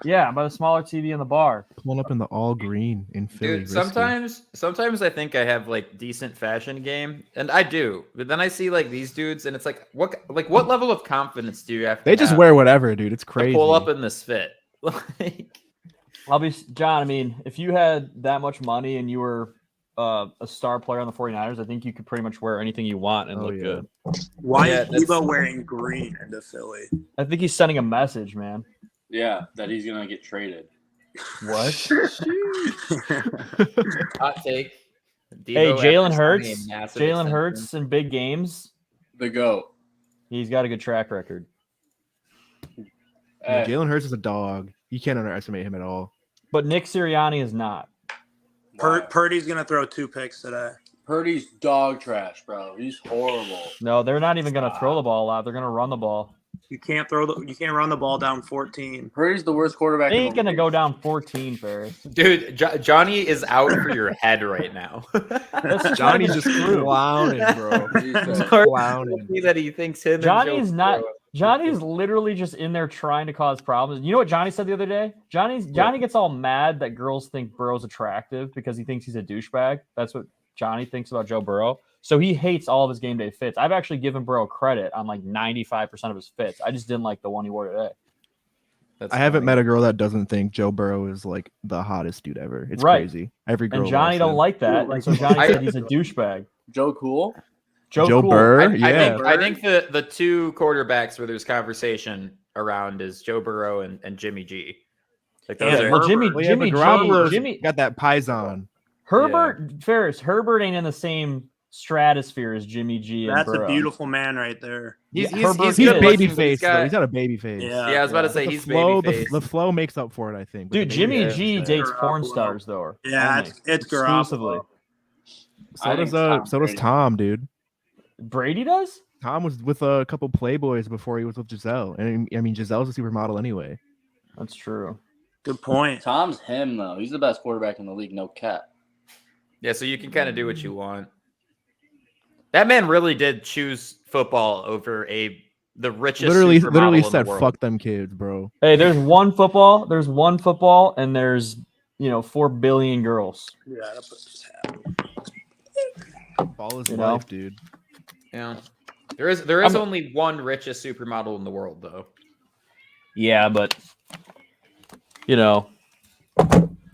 Yeah, by the smaller TV in the bar. Pulling up in the all green in Philly. Dude, risky. sometimes I think I have like decent fashion game, and I do. But then I see like these dudes, and it's like, what level of confidence do you have? They to just have wear whatever, dude. It's to crazy. pull up in this fit. Like, I'll be John. I mean, if you had that much money and you were a star player on the 49ers, I think you could pretty much wear anything you want and Oh, look yeah. good. Why Yeah, is Debo that's- wearing green into Philly? I think he's sending a message, man. Yeah, that he's gonna get traded. What? hot take. Hey, Debo Jalen after signing a Hurts. massive Jalen extension. Hurts in big games. The GOAT. He's got a good track record. Yeah, Hey, Jalen Hurts is a dog. You can't underestimate him at all. But Nick Sirianni is not. why? Purdy's gonna throw 2 picks today. Purdy's dog trash, bro. He's horrible. No, they're not even going to throw the ball a lot. They're going to run the ball. You can't run the ball down 14. Purdy's the worst quarterback. They in ain't the going to league. go down 14, Ferris. Dude, Johnny is out for your head right now. That's Johnny's just just clowning, bro. Jesus. Clowning. that he thinks him. and Johnny's Joe not. Burrow- Johnny's literally just in there trying to cause problems. You know what Johnny said the other day? Johnny gets all mad that girls think Burrow's attractive because he thinks he's a douchebag. That's what Johnny thinks about Joe Burrow. So he hates all of his game day fits. I've actually given Burrow credit on like 95% of his fits. I just didn't like the one he wore today. That's I haven't funny. met a girl that doesn't think Joe Burrow is like the hottest dude ever. It's Right. crazy. Every girl. And Johnny loves don't him. like that. And so Johnny I- said he's a douchebag. Joe Cool. Joe Cool. Burr. I Yeah. think the two quarterbacks where there's conversation around is Joe Burrow and Jimmy G. Like those Yeah, are Well, Jimmy, Well, yeah, Jimmy, but Garoppolo's Jimmy, got that Paisan. Herbert, Ferris, Herbert ain't in the same stratosphere as Jimmy G and That's Burrow. a beautiful man right there. he's Herbert He's good baby good-looking, but face though. got- He's got a baby face. Yeah. Yeah, I was about to But say the he's flow, baby face. the flow makes up for it, I think. with Dude, the Jimmy baby face. G dates porn Garoppolo. stars though. Yeah, only. it's exclusively. Garoppolo. I think Tom So does Brady. Tom, dude. Brady does? Tom was with a couple Playboys before he was with Giselle, and I mean Giselle's a supermodel anyway. That's true. Good point. Tom's him though. He's the best quarterback in the league. No cap. Yeah, so you can kind of do what you want. That man really did choose football over the richest. Literally supermodel in the said, world. "Fuck them kids, bro." Hey, there's one football, and there's 4 billion girls. Yeah, that's what just happened. Ball is You know? life, dude. Yeah, there is only one richest supermodel in the world, though. Yeah, but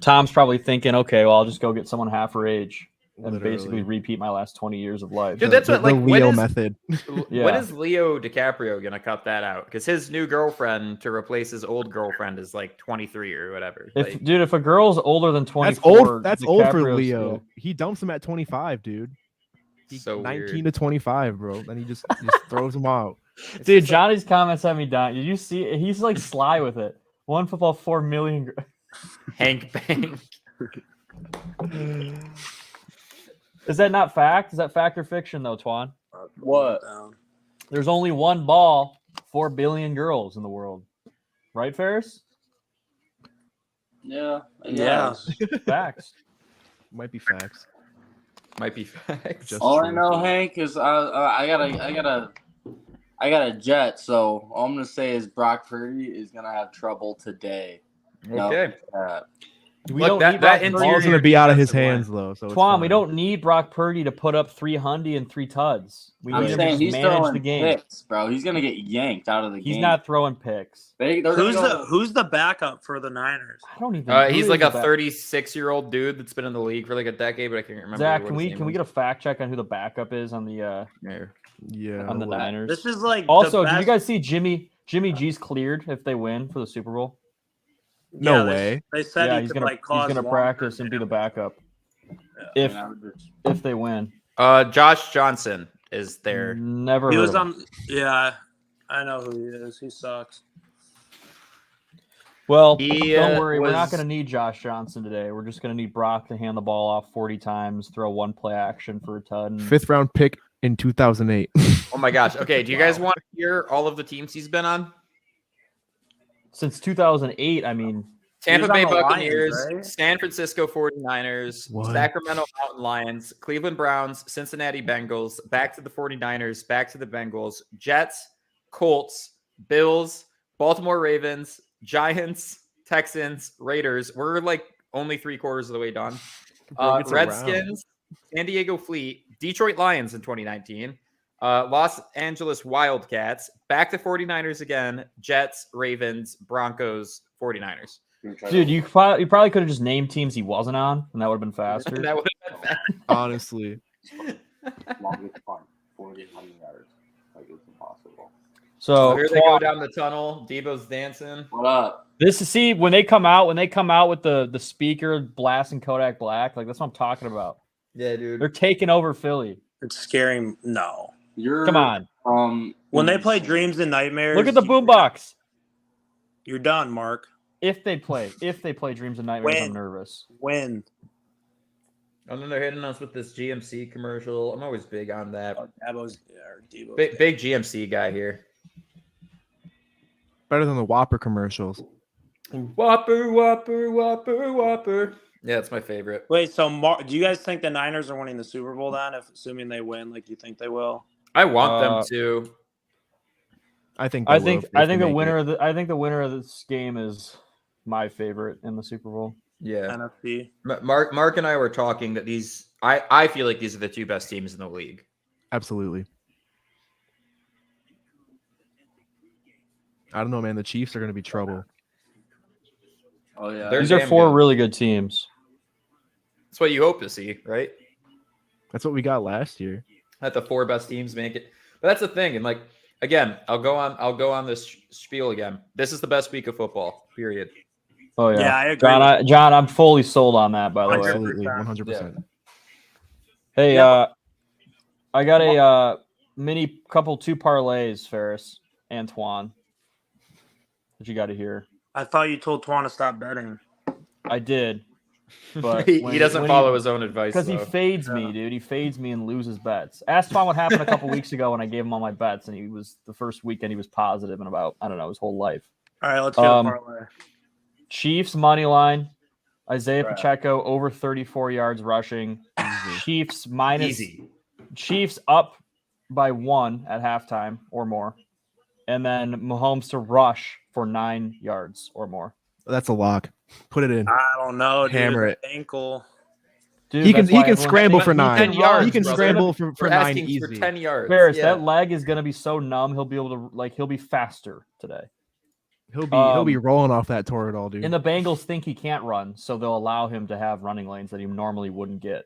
Tom's probably thinking, okay, well, I'll just go get someone half her age and Literally. basically repeat my last 20 years of life. Dude, that's what, the like, when Leo is- method. When Yeah. is Leo DiCaprio gonna cut that out? Because his new girlfriend to replace his old girlfriend is like 23 or whatever. Like, If a girl's older than 24, That's old. That's old for DiCaprio's- Leo. yeah. He dumps him at 25, dude. He's So 19 weird. to 25, bro. Then he just throws him out. it's Dude, just like- Johnny's comments had me dying. Did you see? He's like sly with it. One football, 4 million. Hank Bang. Is that not fact? Is that fact or fiction, though, Twan? What? There's only one ball, 4 billion girls in the world. Right, Ferris? Yeah. I Yeah. guess. Facts. Might be facts. Might be facts. Just- All I true. know, Hank, is I got a jet. So all I'm gonna say is Brock Purdy is gonna have trouble today. No Okay. cap. We Look, don't that need Brock interior- Purdy. Ball's gonna be out of his defensive line. hands though. So it's Twan, we fine. don't need Brock Purdy to put up 300 and 3 tuds. We I'm need him to saying just he's manage throwing the game. picks, bro. He's gonna get yanked out of the game. He's not throwing picks. They're gonna go- Who's the backup for the Niners? I don't even. who He's is like the a back- 36-year-old dude that's been in the league for like a decade, but I can't remember. Zach, what can his we name can we was. get a fact check on who the backup is on the Yeah. on the well, Niners? This is like Also, the did you best- guys see Jimmy G's cleared if they win for the Super Bowl? No Yeah, way. They said Yeah, he he's could gonna like cause practice and be the backup if I mean, I would just- if they win. Josh Johnson is there. Never. He heard was of him. on. Yeah, I know who he is. He sucks. Well, He, don't worry, we're not was- going to need Josh Johnson today. We're just going to need Brock to hand the ball off 40 times, throw one play action for a tud. And 5th round pick in 2008. Oh my gosh. Okay, do you guys want to hear all of the teams he's been on? since 2008. I mean, Tampa He was Bay on the Lions, Buccaneers, right? San Francisco 49ers, What? Sacramento Mountain Lions, Cleveland Browns, Cincinnati Bengals, back to the 49ers, back to the Bengals, Jets, Colts, Bills, Baltimore Ravens, Giants, Texans, Raiders. We're like only 3/4 of the way done. Bro, it's Redskins, San Diego Fleet, Detroit Lions in 2019, Los Angeles Wildcats, back to 49ers again, Jets, Ravens, Broncos, 49ers. dude, you probably could have just named teams he wasn't on, and that would have been faster. That would have been honestly. Longest punt, 40 yards. Like it's impossible. So here they go down the tunnel. Debo's dancing. What up? this is when they come out with the speaker blasting Kodak Black, like that's what I'm talking about. Yeah, dude. They're taking over Philly. It's scary. No. Come on. When they play Dreams and Nightmares, Look at the boombox. You're done, Mark. If they play Dreams and Nightmares, I'm Win. nervous. Win. And then they're hitting us with this GMC commercial. I'm always big on that. Debo's Big GMC guy here. Better than the Whopper commercials. Whopper, Whopper, Whopper, Whopper. Yeah, it's my favorite. Wait, so do you guys think the Niners are winning the Super Bowl then? Assuming they win, like you think they will? I want them to. I think I think the winner of this game is my favorite in the Super Bowl. Yeah. NFC. Mark and I were talking that I feel like these are the two best teams in the league. Absolutely. I don't know, man. The Chiefs are going to be trouble. Oh yeah. They're These are damn four good. really good teams. That's what you hope to see, right? That's what we got last year. That the four best teams make it. But that's the thing, and like again, I'll go on this spiel again. This is the best week of football. Period. Oh yeah, Yeah, I agree. John, I'm fully sold on that. By the way, Absolutely, 100%. hey, Yeah. I got a mini couple two parlays, Ferris, Antoine. What you got to hear? I thought you told Twan to stop betting. I did, but he when- doesn't when follow his own advice because he though. fades me, dude. He fades me and loses bets. Ask Twan what happened a couple weeks ago when I gave him all my bets, and he was the first weekend he was positive in about his whole life. All right, let's get a parlay. Chiefs money line, Isaiah Pacheco over 34 yards rushing. Chiefs minus Easy. Chiefs up by 1 at halftime or more, and then Mahomes to rush for 9 yards or more. That's a lock. Put it in. I don't know, dude. Hammer It's an ankle. Dude, He can that's why everyone- scramble for He 9. can yards, He can brother. scramble for We're 9 asking easy. for 10 yards. Ferris, Yeah. that leg is gonna be so numb. He'll be able to he'll be faster today. He'll be rolling off that Toradol, dude. And the Bengals think he can't run, so they'll allow him to have running lanes that he normally wouldn't get.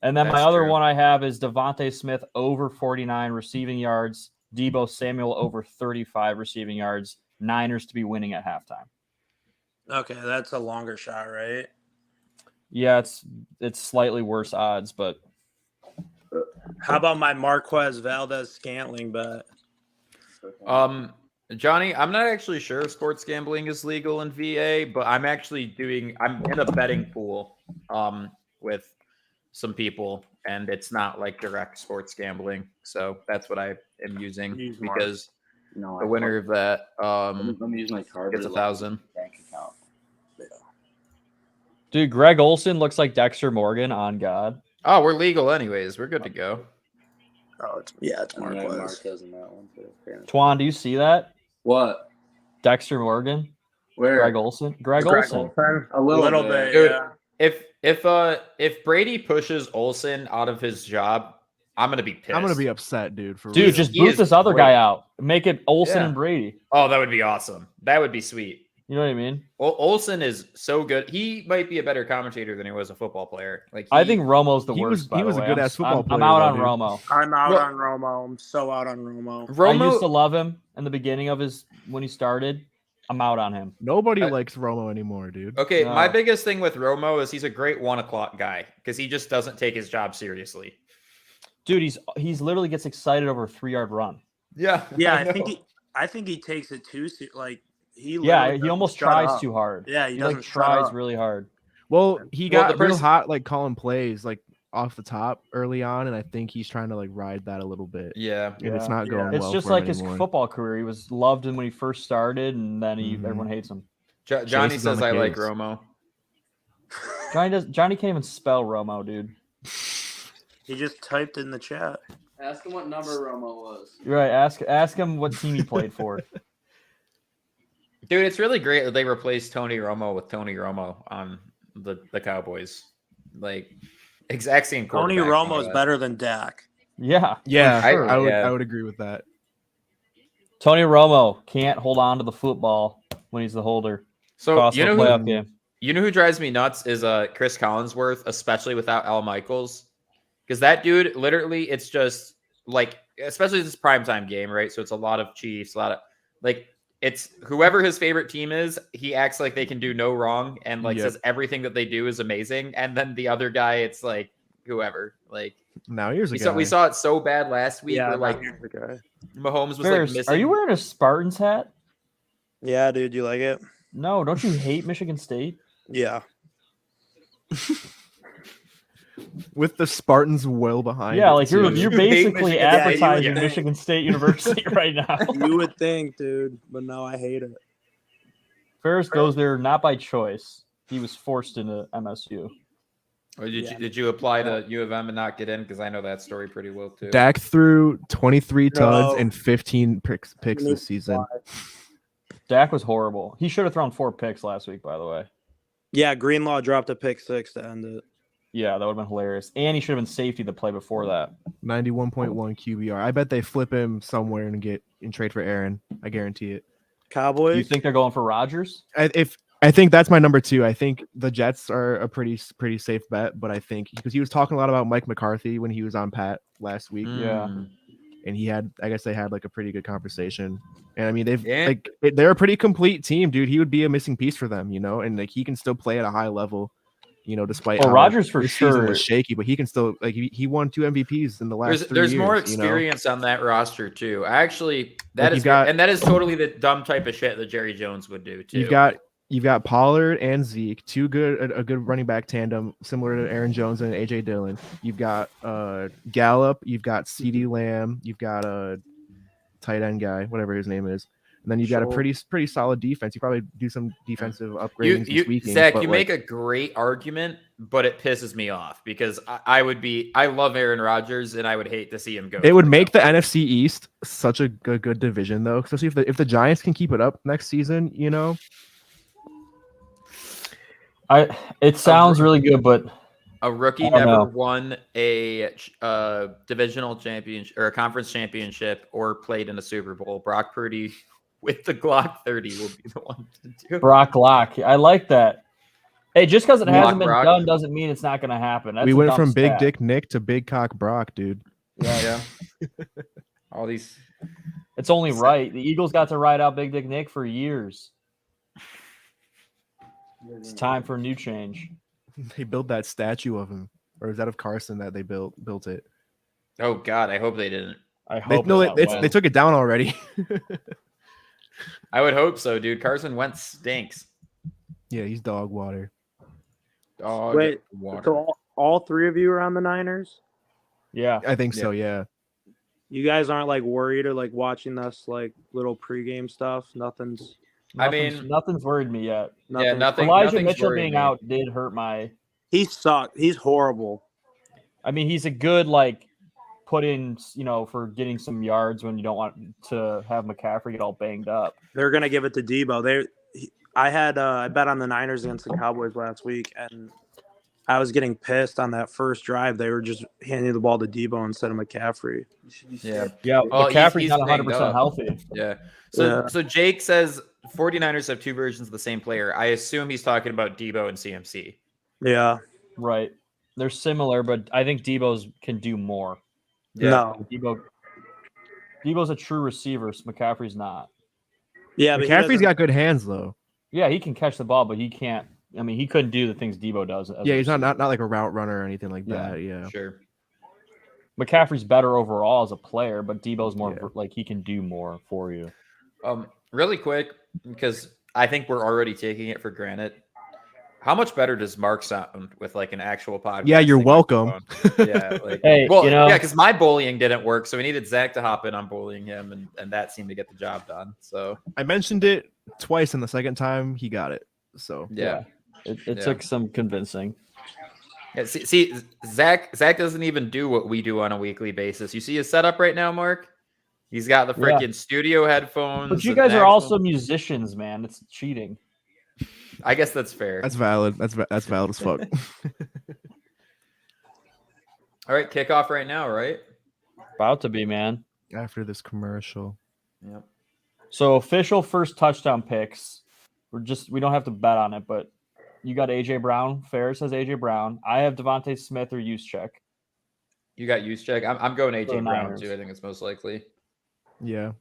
And then my That's other true. one I have is Devontae Smith over 49 receiving yards, Debo Samuel over 35 receiving yards, Niners to be winning at halftime. Okay, that's a longer shot, right? Yeah, it's slightly worse odds, but How about my Marquez Valdez Scantling bet? Johnny, I'm not actually sure if sports gambling is legal in VA, but I'm in a betting pool with some people, and it's not like direct sports gambling. So that's what I am using Use because No, the winner of that Let me use my card. gets 1,000. Bank account. dude, Greg Olson looks like Dexter Morgan on God. Oh, we're legal anyways. We're good to go. Oh, it's Marquez. Marquez in that one too. Apparently. Twan, do you see that? What? Dexter Morgan, Where? Greg Olson, Greg Greg Olson. Olsen? A little bit, Dude, yeah. If Brady pushes Olsen out of his job, I'm gonna be pissed. I'm gonna be upset, dude. For Dude, real. just He boot is this other great. guy out. Make it Olsen Yeah. and Brady. Oh, that would be awesome. That would be sweet. You know what I mean? Olsen is so good. He might be a better commentator than he was a football player. Like I think Romo's the he worst. was- by he the was a way. good-ass football I'm player, out though, on dude. Romo. I'm out Ro- on Romo. I'm so out on Romo. I used to Romo. love him in the beginning of when he started. I'm out on him. Nobody I- likes Romo anymore, dude. Okay, my No. biggest thing with Romo is he's a great 1 o'clock guy because he just doesn't take his job seriously. Dude, he's literally gets excited over a 3-yard run. Yeah, Yeah, know. I think he takes it too like he. Yeah, literally he doesn't almost shut tries up. too hard. Yeah, he He like doesn't shut tries up. really hard. Well, he Well, got the real person- hot, like calling plays, like off the top early on, and I think he's trying to like ride that a little bit. Yeah. And it's not going It's well. just for him like his anymore. football career. He was loved when he first started, and then everyone hates him. Johnny is on says the I like case. Romo. Johnny can't even spell Romo, dude. He just typed in the chat. Ask him what number Romo was. You're right. Ask him what team he played for. Dude, it's really great that they replaced Tony Romo with Tony Romo on the Cowboys. Like, exact same Tony quarterback, Romo more or is less. better than Dak. Yeah. Yeah, for sure. I would agree with that. Tony Romo can't hold on to the football when he's the holder. So Cost you of a know playoff who game. who drives me nuts is Chris Collinsworth, especially without Al Michaels, because that dude literally, it's just like, especially this primetime game, right? So it's a lot of Chiefs, a lot of like, it's whoever his favorite team is, he acts like they can do no wrong and like Yep. says everything that they do is amazing, and then the other guy, it's like whoever. Like Now here's a we guy. saw it so bad last week, where like here's the guy. Mahomes was Ferris, like missing. are you wearing a Spartans hat? Yeah, dude, you like it? No, don't you hate Michigan State? Yeah. with the Spartans well behind. Yeah, it, like too. you're You hate basically Michigan State. advertising Yeah. Michigan State University right now. You would think, dude, but no, I hate it. Ferris goes there not by choice. He was forced into MSU. Or Yeah. did you apply to U of M and not get in? Because I know that story pretty well too. Dak threw 23 tuds No. and 15 picks this season. Dak was horrible. He should have thrown 4 picks last week, by the way. Yeah, Greenlaw dropped a pick 6 to end it. Yeah, that would have been hilarious. And he should have been safety the play before that. 91.1 QBR. I bet they flip him somewhere and trade for Aaron. I guarantee it. Cowboys. You think they're going for Rodgers? I think that's my number 2. I think the Jets are a pretty safe bet, but I think because he was talking a lot about Mike McCarthy when he was on Pat last week, Yeah. and I guess they had like a pretty good conversation. And I mean, Yeah. they're a pretty complete team, dude. He would be a missing piece for them, and like he can still play at a high level, despite Well, how Rodgers for this season sure. was shaky, but he can still like he won 2 MVPs in the last 3 There's years. more experience on that roster too. Actually, Like, that is totally the dumb type of shit that Jerry Jones would do too. You've got Pollard and Zeke, a good running back tandem, similar to Aaron Jones and AJ Dillon. You've got Gallup, you've got CeeDee Lamb, you've got a tight end guy, whatever his name is, and then you've got a pretty solid defense. You probably do some defensive upgrades. Zach, you make a great argument, but it pisses me off because I love Aaron Rodgers and I would hate to see him go. It would make the NFC East such a good division, though, especially if the Giants can keep it up next season. It sounds really good, but a rookie I don't never know. won a divisional championship or a conference championship or played in a Super Bowl. Brock Purdy with the Glock 30 will be the one to do it. Brock Lock. I like that. Hey, just because it hasn't been Brock. done doesn't mean it's not going to happen. That's We a went dumb from Big stat. Dick Nick to Big Cock Brock, dude. Yeah. All these. It's only right. The Eagles got to ride out Big Dick Nick for years. It's time for a new change. They built that statue of him, or is that of Carson that they built it? Oh God, I hope they didn't. I hope They took it down already. I would hope so, dude. Carson Wentz stinks. Yeah, he's dog water. Dog Wait, water. So all 3 of you are on the Niners? Yeah. I think so. Yeah. You guys aren't like worried or like watching this like little pregame stuff? Nothing's Nothing's worried me yet. Yeah, nothing. Elijah nothing's Mitchell worried being me. out did hurt my. He sucked. He's horrible. I mean, he's a good put in, for getting some yards when you don't want to have McCaffrey get all banged up. They're gonna give it to Debo. I bet on the Niners against the Cowboys last week, and I was getting pissed on that first drive. They were just handing the ball to Debo instead of McCaffrey. Yeah. Yeah, Well, McCaffrey's he's not banged 100% up. healthy. Yeah. Yeah. So Jake says 49ers have 2 versions of the same player. I assume he's talking about Debo and CMC. Yeah. Right. They're similar, but I think Debo's can do more. No. Debo's a true receiver. So McCaffrey's not. Yeah, but McCaffrey's got good hands though. Yeah, he can catch the ball, but he can't. I mean, he couldn't do the things Debo does. as a Yeah, he's not receiver. like a route runner or anything like Yeah. that. Yeah. Sure. McCaffrey's better overall as a player, but Debo's more Yeah. like he can do more for you. Really quick, because I think we're already taking it for granted. How much better does Mark sound with like an actual podcast? Yeah, you're welcome. Yeah, like, Hey, well, you know- yeah, because my bullying didn't work, so we needed Zach to hop in on bullying him, and that seemed to get the job done. So I mentioned it twice, and the second time he got it. So yeah. It Yeah. took some convincing. Yeah, see, Zach doesn't even do what we do on a weekly basis. You see his setup right now, Mark? He's got the Yeah. freaking studio headphones. But you and guys are actual- also musicians, man. It's cheating. I guess that's fair. that's valid. That's valid as fuck. All right, kickoff right now, right? About to be, man. After this commercial, Yep. So official first touchdown picks. We don't have to bet on it, but you got AJ Brown. Ferris has AJ Brown. I have Devontae Smith or Juszczyk. You got Juszczyk. I'm going For the AJ Brown Niners. too. I think it's most likely. yeah.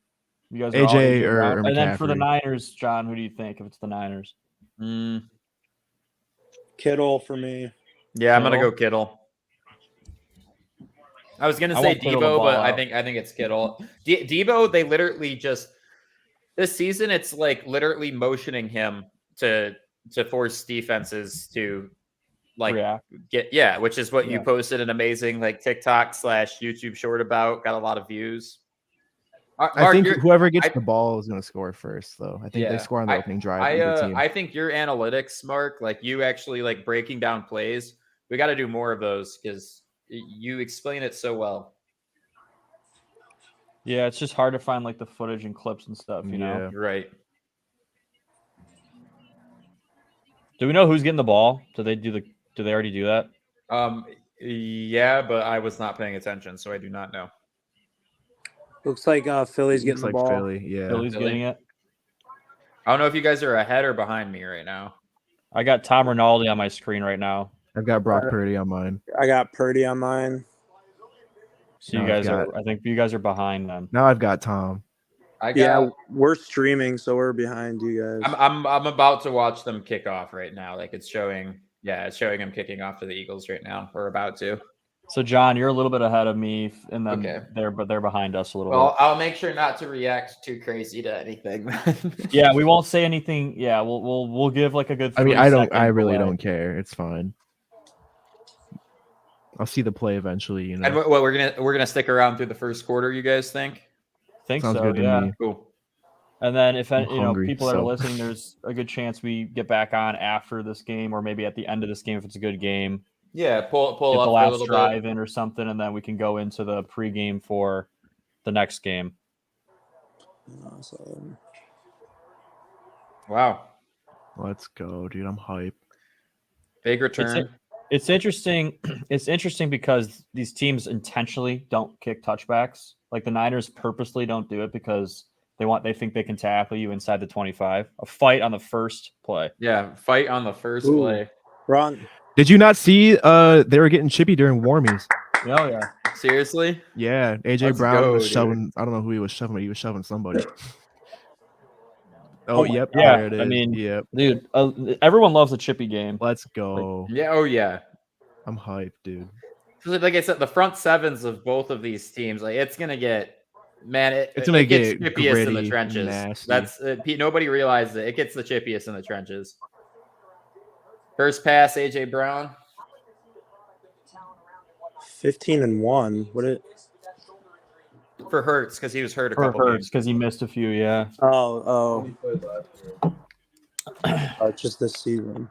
You guys are all AJ or Brown. And then for the McCaffrey. Niners, John, who do you think if it's the Niners? Kittle for me. Yeah, I'm gonna Kittle? go Kittle. I was gonna I say want Kittle to Debo, ball but I out. think it's Kittle. Debo, they literally just this season, it's like literally motioning him to force defenses to like React. which is what you Yeah. posted an amazing like TikTok / YouTube short about. Got a lot of views. I Mark, think you're- whoever gets I- the ball is going to score first, though. I think Yeah. they score on the opening drive. either team. I think your analytics, Mark, like you actually like breaking down plays. We got to do more of those because you explain it so well. Yeah, it's just hard to find like the footage and clips and stuff, you know. Yeah. Right. Do we know who's getting the ball? Do they already do that? Yeah, but I was not paying attention, so I do not know. Looks like Philly's getting Looks the like ball. Philly. Yeah. Philly's Philly. getting it. I don't know if you guys are ahead or behind me right now. I got Tom Rinaldi on my screen right now. I've got Brock Purdy on mine. I got Purdy on mine. So you No, I've guys are I think you guys are behind them. Now I've got Tom. I got. Yeah, we're streaming, so we're behind you guys. I'm about to watch them kick off right now. Like it's showing. Yeah, it's showing them kicking off to the Eagles right now. We're about to. So John, you're a little bit ahead of me, and then Okay. they're behind us a little Well, I'll make sure not to react too crazy to anything. bit. Yeah, we won't say anything. Yeah, we'll give like a good. I mean, 3-second I really delay. don't care. It's fine. I'll see the play eventually. You know. And what we're gonna stick around through the first quarter. You guys think? Think Sounds so. good to Yeah. me. Cool. And then if I'm hungry, people that are so- listening, there's a good chance we get back on after this game, or maybe at the end of this game if it's a good game. Yeah, pull Get up the for a last little drive bit. in or something, and then we can go into the pregame for the next game. Awesome. Wow, Let's go, dude. I'm hype. big return. It's interesting. It's interesting because these teams intentionally don't kick touchbacks. Like the Niners purposely don't do it because they think they can tackle you inside the 25. A fight on the first play. Yeah, fight on the first Ooh. play. Ron, Did you not see? They were getting chippy during warmies. Oh yeah. Seriously? Yeah, AJ Let's Brown go, was dude. shoving. I don't know who he was shoving, but he was shoving somebody. Oh, Yep. yeah, There it is. I mean- yep. Dude, everyone loves a chippy game. Let's go. Yeah. Oh yeah. I'm hyped, dude. Like I said, the front sevens of both of these teams, like it's gonna get, man, It's gonna gets get chippiest in the gritty, trenches. nasty. That's nobody realizes it. It gets the chippiest in the trenches. First pass, AJ Brown. 15-1. What it? For Hurts, because he was hurt a For couple Hurts games. because he missed a few. Yeah. Oh. Just this season.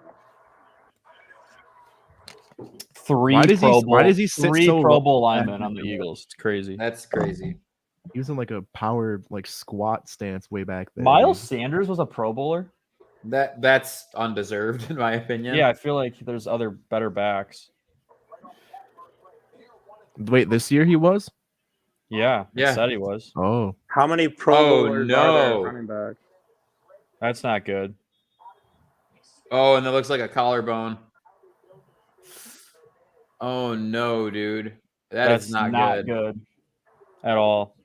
Three Why does he- Pro why Bowl, does he sit three so Pro low? Bowl linemen on the Eagles. It's crazy. That's crazy. He was in like a power squat stance way back then. Miles Sanders was a Pro Bowler. That's undeserved in my opinion. Yeah, I feel like there's other better backs. Wait, this year he was? Yeah, Yeah. it said he was. Oh, How many Pro Oh, Bowlers are no. there at running back? That's not good. Oh, and it looks like a collarbone. Oh no, dude. That's That's not good. at all.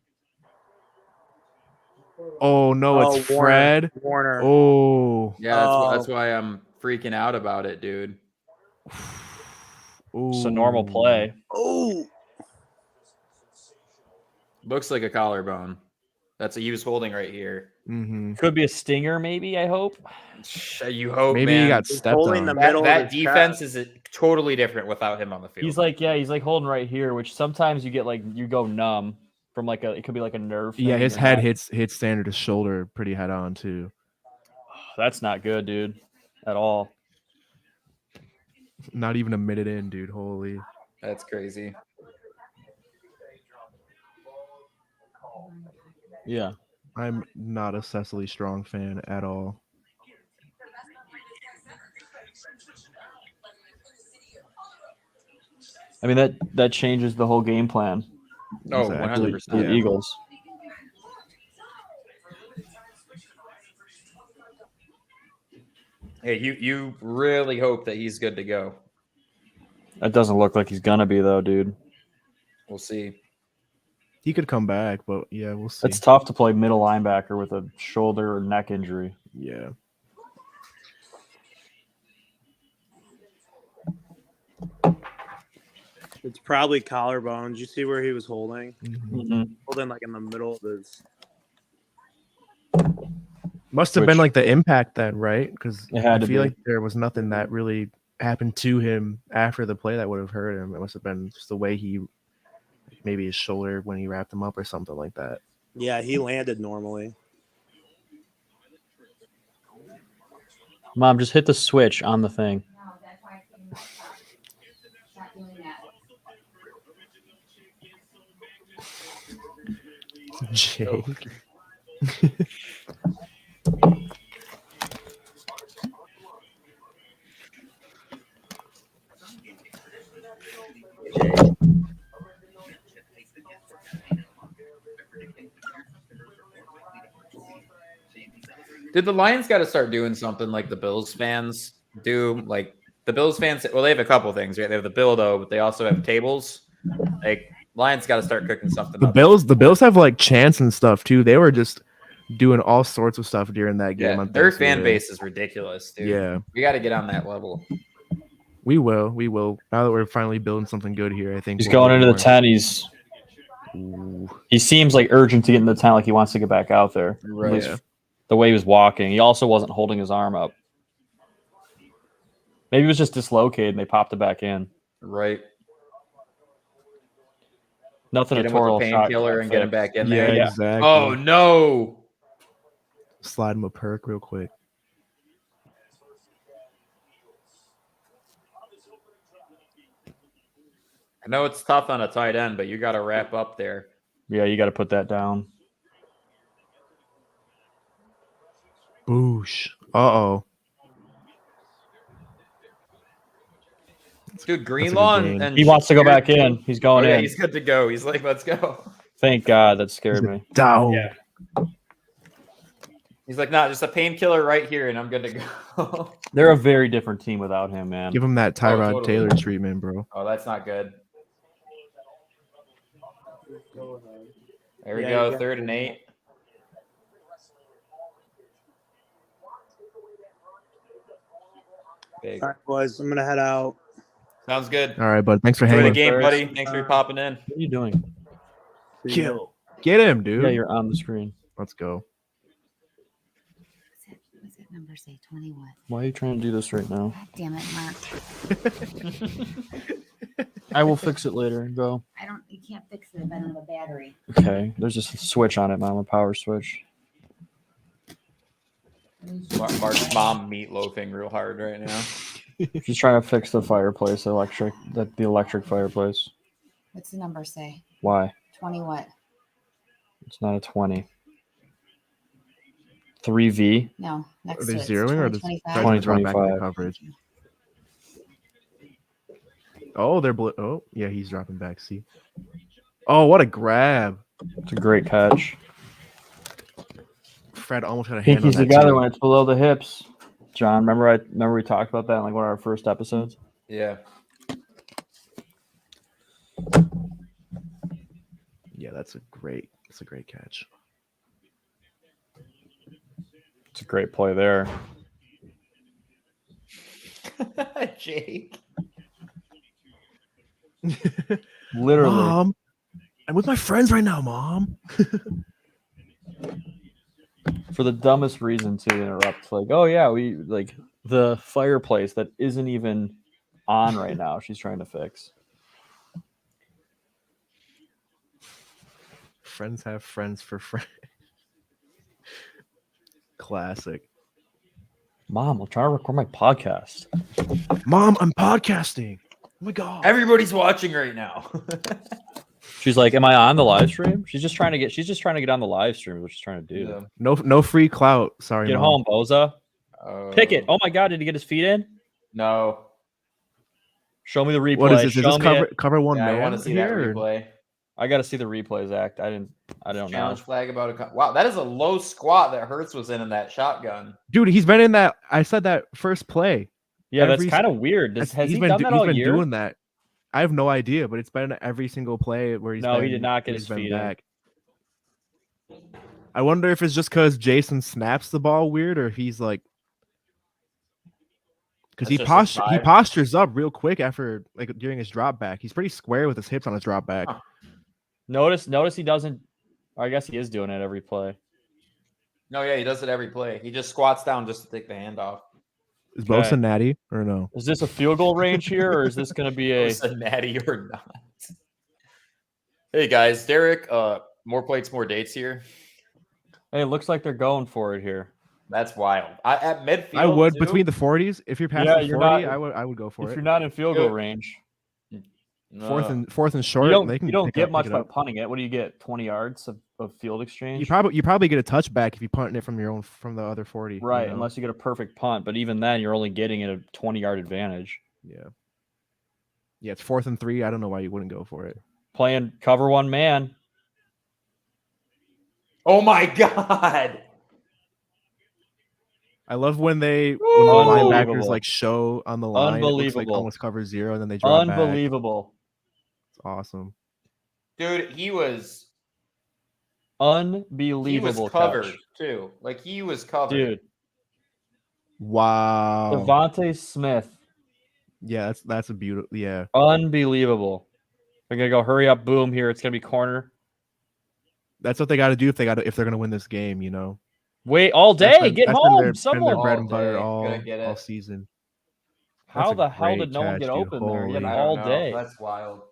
oh no, Oh, it's Fred. Warner. Oh, Yeah, that's why I'm freaking out about it, dude. It's a normal play. Oh. Looks like a collarbone. That's what he was holding right here. Mm-hmm. Could be a stinger, maybe. I hope. You hope, Maybe man. he got He's stepped holding on. the middle that of his defense chest. is totally different without him on the field. He's like holding right here, which sometimes you get you go numb from it could be like a nerve. Yeah, thing in his your head neck. hits Sanders' shoulder pretty head on too. That's not good, dude, at all. Not even a minute in, dude. Holy. That's crazy. Yeah. I'm not a Cecily Strong fan at all. I mean that changes the whole game plan Oh, Exactly. 100%. for the Eagles. Hey, you really hope that he's good to go. That doesn't look like he's gonna be though, dude. We'll see. He could come back, but yeah, we'll see. It's tough to play middle linebacker with a shoulder or neck injury. Yeah. It's probably collarbone. Did you see where he was holding? Mm-hmm. Holding like in the middle of his. Must have been like the impact then, right? Because It had I to feel be. like there was nothing that really happened to him after the play that would have hurt him. It must have been just the way he, maybe his shoulder when he wrapped him up or something like that. Yeah, he landed normally. Mom, just hit the switch on the thing. Jake. Dude, the Lions got to start doing something like the Bills fans do. Like the Bills fans, well, they have a couple things, right? They have the Bildo, but they also have tables. Like Lions got to start cooking something The up. Bills have like chants and stuff too. They were just doing all sorts of stuff during that game. Yeah, on their fan Thanksgiving. base is ridiculous, dude. Yeah, We got to get on that level. we will. We will. Now that we're finally building something good here, I think He's we'll going get into the more. 10. Ooh, He seems like urgent to get in the 10, like he wants to get back out there. Right. At least Yeah. the way he was walking. He also wasn't holding his arm up. Maybe he was just dislocated and they popped it back in. Right. Nothing Get a him with a Toro shot painkiller can't and get him fix. back in yeah, there. Yeah. exactly. Oh no. Slide him a perk real quick. I know it's tough on a tight end, but you got to wrap up there. Yeah, you got to put that down. Boosh. Uh-oh. Dude, That's a Greenlaw good game. and He wants to go Shakir- back in. He's Oh going yeah, in. he's good to go. He's like, let's go. Thank God that scared me. Down. Yeah. He's like, nah, just a painkiller right here, and I'm good to go. They're a very different team without him, man. Give him that Tyrod totally. Taylor treatment, bro. Oh, that's not good. There we Yeah, go, you got 3rd and 8. Big. All right, boys, I'm gonna head out. Sounds good. All right, bud. Thanks for Enjoy the hanging. game, First. buddy. Thanks for popping in. What are you doing? See ya. Kill. Get him, dude. Yeah, you're on the screen. Let's go. What's that number say? 20 what? Why are you trying to do this right now? God damn it, Mark. I will fix it later. Go. You can't fix it. I don't have a battery. Okay. There's just a switch on it, Mom. A power switch. Mark's mom meatloafing real hard right now. She's trying to fix the fireplace, the electric fireplace. What's the number say? Why? 20 what? It's not a 20. 3V. No, Are next they to it. zeroing or the 2025. trying to drop back in the 2025. coverage? Oh, they're oh yeah, he's dropping back. See. Oh, what a grab! It's a great catch. Fred almost had a hand on Pinkies that together too. when it's below the hips. John, remember we talked about that in like one of our first episodes? Yeah. Yeah, that's a great catch. It's a great play there. Jake. Literally. Mom, I'm with my friends right now, Mom. For the dumbest reason to interrupt. Like, oh yeah, we like the fireplace that isn't even on right now. She's trying to fix. Friends have friends for friends. Classic. Mom, I'm trying to record my podcast. Mom, I'm podcasting. Oh my god. Everybody's watching right now. She's like, "Am I on the live stream?" She's just trying to get on the live stream, which she's trying to do. Yeah. No free clout. Sorry. Get Mom. home, Boza. Pick it. Oh my god, did he get his feet in? No. Show me the replay. What is this? Is Show this me it. cover one Yeah, man? I want to see that here, or- replay. I got to see the replay, Zach. I don't know. Challenge flag about a wow. That is a low squat that Hurts was in that shotgun. Dude, he's been in that. I said that first play. Yeah, that's Every- kind of weird. Has He's he been done that he's all been year? doing that. I have no idea, but it's been every single play where he's. No, he been- did not get he's his been feet in. back. I wonder if it's just because Jason snaps the ball weird, or if he's like, because That's just his he vibe. postures up real quick after like during his drop back. He's pretty square with his hips on his drop back. Huh. Notice he doesn't. I guess he is doing it every play. No, yeah, he does it every play. He just squats down just to take the hand off. Is Okay. Bosa natty or no? Is this a field goal range here, or is this going to be a? Was a natty or not? Hey guys, Derek. More plates, more dates here. Hey, it looks like they're going for it here. That's wild. At midfield, I would too? between the 40s. If you're past Yeah, the you're 40, not- I would go for If it. you're not in field goal Good. range, No. Fourth and short. you don't, they can you don't pick get up- much pick it by up. punting it. What do you get? 20 yards of field exchange? You probably get a touchback if you punt it from the other 40. right, you know? unless you get a perfect punt. But even then, you're only getting a 20-yard advantage. Yeah, it's 4th and 3. I don't know why you wouldn't go for it. Playing cover one man. Oh my god! I love when the Unbelievable. linebackers like show on the line. It looks like Unbelievable. almost cover 0, and then they drop back. Unbelievable. It's awesome. Dude, he was Unbelievable covered catch. too. Like he was covered. Dude, Wow. Devontae Smith. Yeah, that's a beautiful. Yeah, Unbelievable. They're going to go hurry up, boom here. It's going to be corner. that's what they got to do if they're gonna win this game. You know, Wait all That's day. been- Get that's been home. their Someone. bread All and butter day. all Couldn't get it. season. How That's a the hell great did no one catch, get dude. open there? Yet Holy- I don't all know. day. That's wild.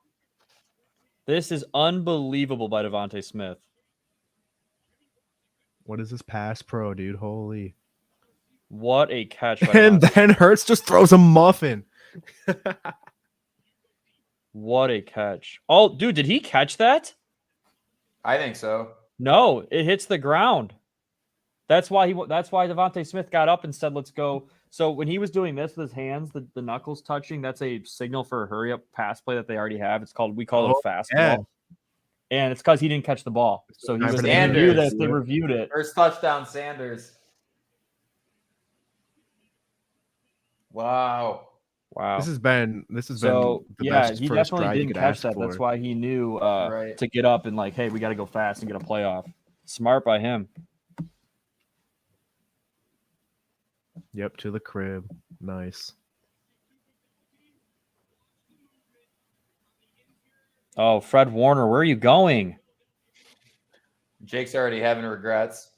This is unbelievable by Devontae Smith. What is this pass pro, dude? Holy! What a catch. By And Devontae. then Hurts just throws a muffin. What a catch. Oh, dude, did he catch that? I think so. No, it hits the ground. That's why Devontae Smith got up and said, "Let's go." So when he was doing this with his hands, the knuckles touching, that's a signal for a hurry up pass play that they already have. We call it a fast yeah. ball. And it's because he didn't catch the ball. So he Time was for they the reviewed Sanders. it. They reviewed it. First touchdown, Sanders. Wow. Wow. This has been So the yeah, best he first definitely drive you didn't could catch ask that. That's for. why he knew Right. to get up and like, hey, we got to go fast and get a playoff. Smart by him. Yep, to the crib. Nice. Oh, Fred Warner, where are you going? Jake's already having regrets.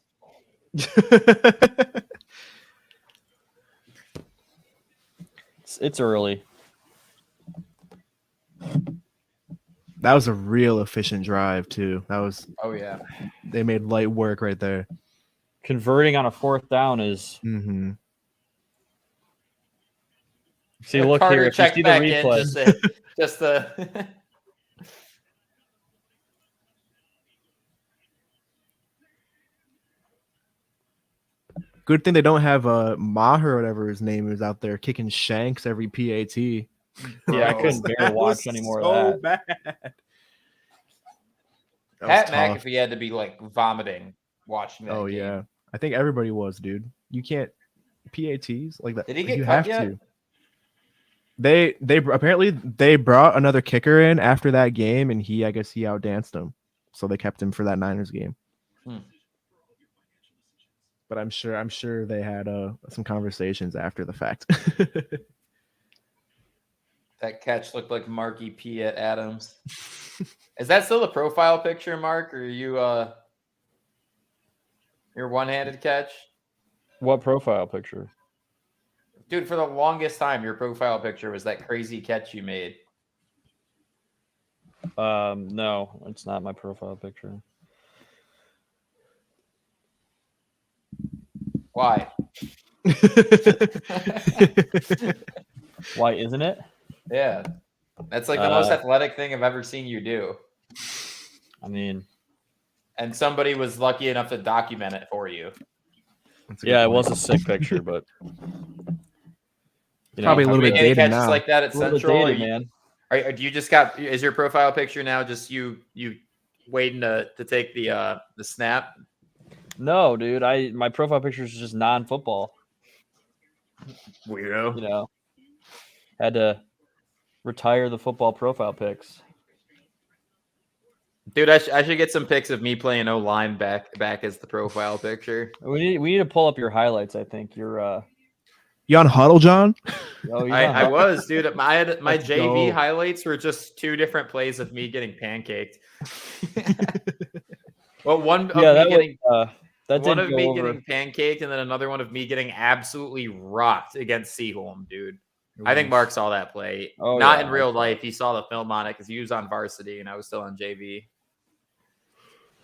It's early. That was a real efficient drive too. Oh yeah. They made light work right there. Converting on a 4th down is Mm-hmm. see. Look Carter here. If you checked see the back in replay, just the Good thing they don't have Maher or whatever his name is out there kicking shanks every PAT. yeah, I Bro. couldn't bear to watch any more of that. bad. That was Pat tough. McAfee had to be like vomiting watching that. Oh game. yeah, I think everybody was, dude. You can't PATs like that. Did he get you cut have yet? to. They apparently they brought another kicker in after that game, and I guess he outdanced him, so they kept him for that Niners game. Hmm. But I'm sure they had some conversations after the fact. That catch looked like Marky P at Adams. Is that still the profile picture, Mark? Or are you Your one-handed catch? What profile picture? Dude, for the longest time, your profile picture was that crazy catch you made. No, it's not my profile picture. Why? Why isn't it? Yeah. That's like the most athletic thing I've ever seen you do. I mean, And somebody was lucky enough to document it for you. yeah, it was a sick picture, but Probably a little bit dated catches now. like that at a little bit Central. dated, man. Do you just got? Is your profile picture now just you waiting to take the snap? No, dude. My profile picture is just non-football. Weirdo. You know, had to retire the football profile pics. Dude, I should get some pics of me playing O-line back as the profile picture. We need to pull up your highlights. I think you're. You on Huddle, John? Oh, I was, dude. My Let's JV go. highlights were just 2 different plays of me getting pancaked. Well, one of me getting getting pancaked, and then another one of me getting absolutely rocked against Seaholm, dude. I think Mark saw that play. Oh, Not yeah. in real life. He saw the film on it because he was on varsity and I was still on JV.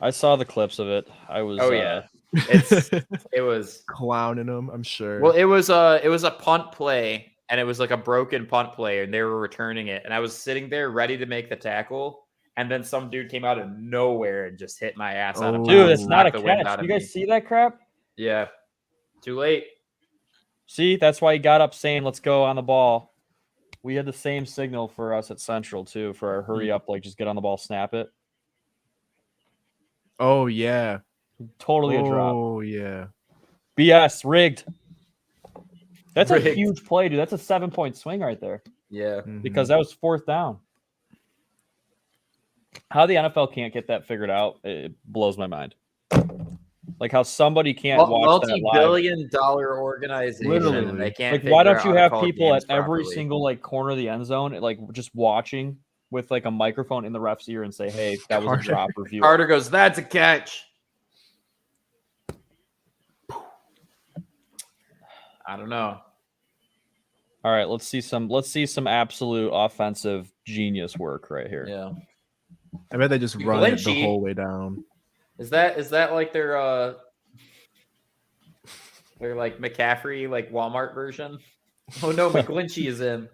I saw the clips of it. I was. Oh yeah, it was Clowning him, I'm sure. Well, it was a punt play, and it was like a broken punt play, and they were returning it, and I was sitting there ready to make the tackle, and then some dude came out of nowhere and just hit my ass out of Dude, bounds, it's not a knocked the wind out catch. of You guys me. see that crap? Yeah, too late. See, that's why he got up saying, "Let's go on the ball." We had the same signal for us at Central too for our hurry up, like just get on the ball, snap it. Oh yeah. Totally a drop. Oh yeah. BS rigged. That's Rigged. a huge play, dude. That's a 7-point swing right there Yeah, because that was 4th down. How the NFL can't get that figured out, it blows my mind. Like how somebody can't watch that live. multi-billion-dollar organization, Literally. and they can't. Like, figure why don't out you how to have call people at games every properly. single like corner of the end zone, like just watching with like a microphone in the ref's ear and say, "Hey, that was a drop review." Carter goes, "That's a catch." I don't know. All right, let's see some absolute offensive genius work right here. Yeah. I bet they just run it the Lynchy. whole way down. Is that like their like McCaffrey like Walmart version? Oh no, McGlinchey is in.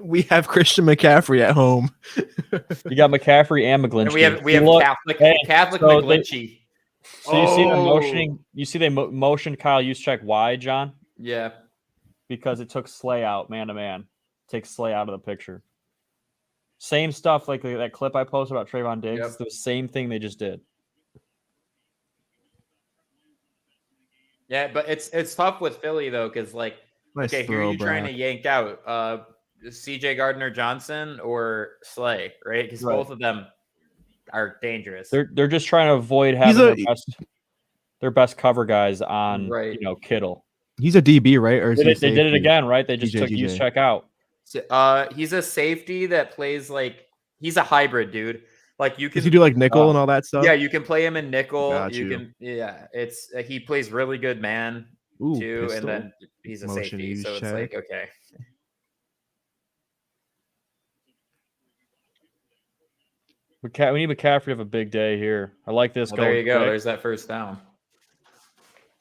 We have Christian McCaffrey at home. You got McCaffrey and McGlinchey. And we have Look, Catholic so McGlinchey. So you see them Oh. motioning. You see they motioned Kyle Juszczyk wide, John, Yeah. because it took Slay out man to man. Take Slay out of the picture. Same stuff like that clip I posted about Trayvon Diggs. Yep. It's the same thing they just did. Yeah, but it's tough with Philly though, because like, Nice okay, who are throw, you trying to Brock. yank out? CJ Gardner Johnson or Slay, right? Because Right. both of them are dangerous. They're just trying to avoid having their best cover guys on Right. Kittle. He's a DB, right? Or is he a They did it safety? again, right? They just took GJ. Juszczyk out. He's a safety that plays like he's a hybrid, dude. Like you can Does he do like nickel and all that stuff? Yeah, you can play him in nickel. Got You you. can, it's he plays really good man Ooh, too, pistol. and then he's a Motion safety, use so it's check. like okay. We need McCaffrey to have a big day here. I like this. Well, there you go. quick. There's that first down.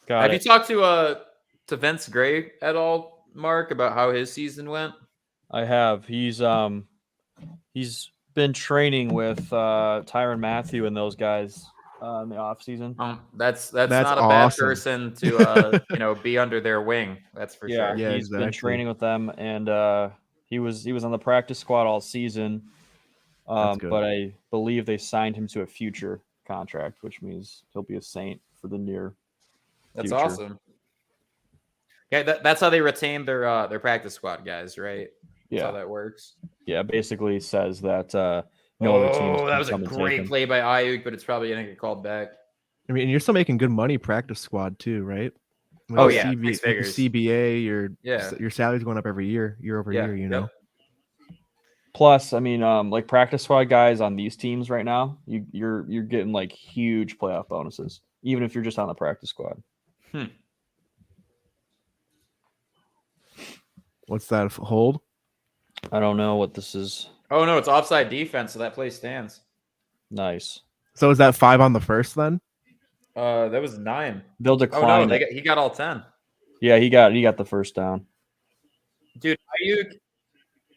Got Have it. you talked to Vince Gray at all, Mark, about how his season went? I have. He's been training with Tyrann Mathieu and those guys in the off season. That's not a bad awesome. person to be under their wing. That's for Yeah, sure. Yeah, he's been exactly. training with them, and he was on the practice squad all season. That's good. But I believe they signed him to a future contract, which means he'll be a Saint for the near That's future. awesome. Yeah, that's how they retain their practice squad guys, right? That's how Yeah, that works. yeah. Basically says that no other teams. that can was a come and take great him. play by Ayuk, but it's probably gonna get called back. I mean, you're still making good money practice squad too, right? Like Oh, your yeah, CV, six figures. CBA, Yeah. your salary's going up every year over Yeah, year. You yep. know. Plus, I mean, like practice squad guys on these teams right now, you're getting like huge playoff bonuses. even if you're just on the practice squad. What's that hold? I don't know what this is. Oh no, it's offside defense, so that play stands. Nice. So is that 5 on the first then? That was 9. They'll Oh decline. no, he got all 10. Yeah, he got the first down. Dude, Ayuk.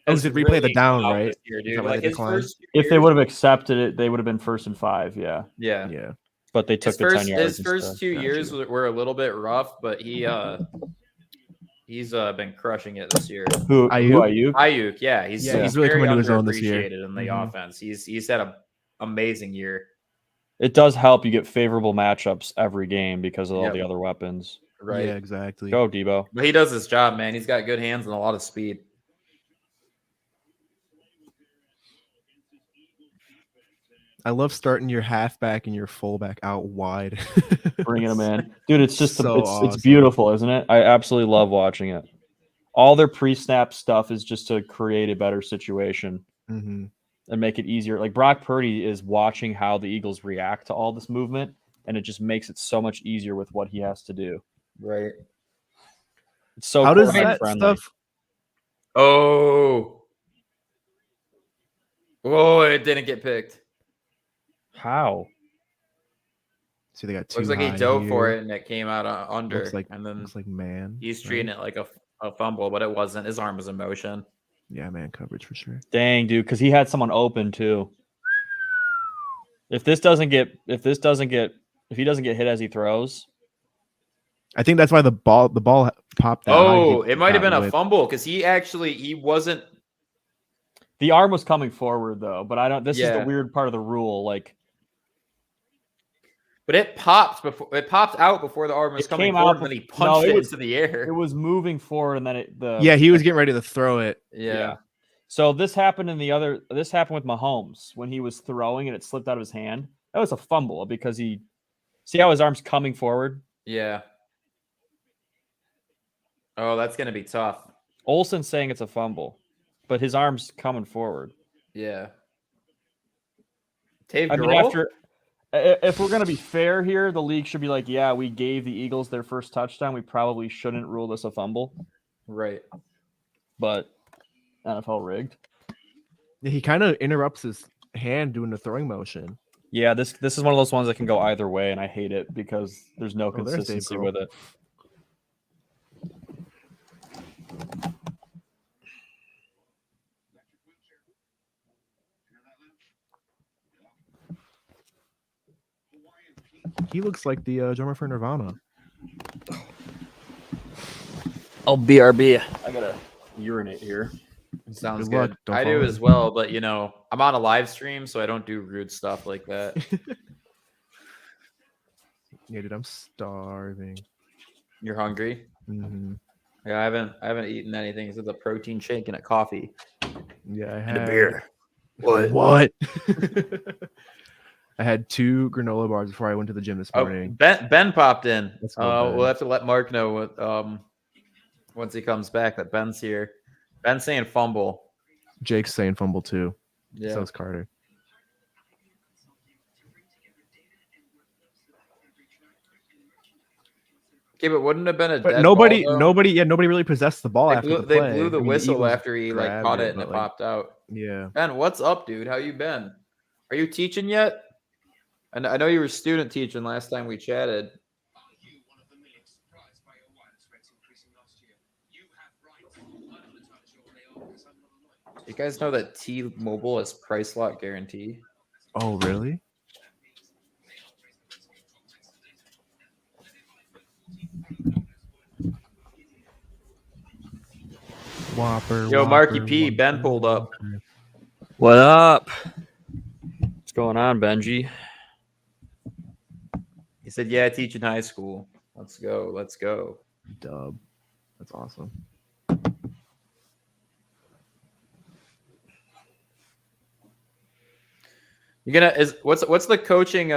Oh, has did replay the really down, come up right? this year, Is dude. that why Like they his declined? first 2 If they years- would have accepted it, they would have been 1st and 5. Yeah, yeah. Yeah. but they took His the 10 first yards. his first instead. 2 Got years you. were a little bit rough, but he's been crushing it this year. Who Ayuk? Ayuk? Ayuk, yeah, he's he's really very coming to his own this year. underappreciated in the Mhm. offense. He's had an amazing year. It does help you get favorable matchups every game because of all Yep. the other weapons. Right. Yeah, exactly. Go, Debo. But he does his job, man. He's got good hands and a lot of speed. I love starting your halfback and your fullback out wide. Bringing them in, dude. It's just So it's awesome. beautiful, isn't it? I absolutely love watching it. All their pre-snap stuff is just to create a better situation Mm-hmm. and make it easier. Like Brock Purdy is watching how the Eagles react to all this movement, and it just makes it so much easier with what he has to do. Right. It's so How does quarterback that friendly. stuff? Oh, it didn't get picked. How? See, they got 2 Looks like he high dove for here. it and it came out under. Looks like man. he's right? treating it like a fumble, but it wasn't. His arm was in motion. Yeah, man coverage for sure. Dang, dude, because he had someone open too. If he doesn't get hit as he throws, I think that's why the ball popped that high. Oh, He it might have got been a whipped. fumble because he wasn't. the arm was coming forward though. But I don't. This is Yeah. the weird part of the rule. Like But it popped out before the arm was It coming came forward, out and then he bef- punched no, it it was- into the air. it was moving forward, and then Yeah, he was getting ready to throw it. yeah. So this happened This happened with Mahomes when he was throwing and it slipped out of his hand. That was a fumble because see how his arm's coming forward. Yeah. Oh, that's gonna be tough. Olsen's saying it's a fumble, but his arm's coming forward. Yeah. Dave I mean, Grohl? if we're gonna be fair here, the league should be like, yeah, we gave the Eagles their first touchdown. We probably shouldn't rule this a fumble, Right. but NFL rigged. He kind of interrupts his hand doing the throwing motion. Yeah, this is one of those ones that can go either way, and I hate it because there's no there's Dave consistency Grohl. with it. He looks like the drummer for Nirvana. Oh, BRB. I gotta urinate here. Sounds Good good. luck. Don't I fall do in. as well, but I'm on a live stream, so I don't do rude stuff like that. Yeah, dude, I'm starving. You're hungry? Hmm. Yeah, I haven't eaten anything except a protein shake and a coffee. Yeah, I And a had beer. What? I had 2 granola bars before I went to the gym this Oh, morning. Ben popped in. Let's go, Ben. We'll have to let Mark know what, once he comes back that Ben's here. Ben's saying fumble. Jake's saying fumble too. Yeah. So is Carter. Okay, but wouldn't it have been a But dead nobody ball, though? nobody really possessed the ball They after blew, the they play. blew the I mean, whistle Eagles after he grabbed caught it and but, it like, popped out. Yeah. Ben, what's up, dude? How you been? Are you teaching yet? And I know you were student teaching last time we chatted. You guys know that T-Mobile has price lock guarantee? Oh, really? Whopper. Yo, Marky Whopper, P, Ben Whopper, pulled up. Whopper. What up? What's going on, Benji? He said, "Yeah, I teach in high school. Let's go. Let's go." Dub. That's awesome. You gonna what's the coaching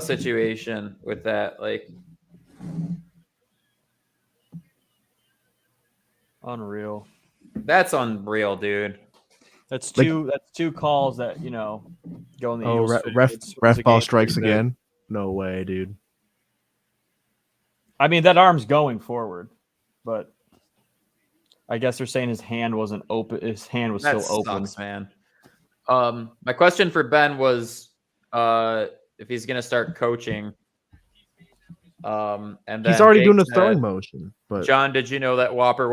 situation with that? Like, Unreal. that's unreal, dude. That's Like- two calls that go in the Oh, Eagles' favor. ref It's a ball game strikes pretty big. again. No way, dude. I mean, that arm's going forward, but I guess they're saying his hand wasn't open. His hand was That still open. sucks, man. My question for Ben was if he's gonna start coaching. And then He's already Jake doing the said, throwing motion. But John, did you know that Whopper?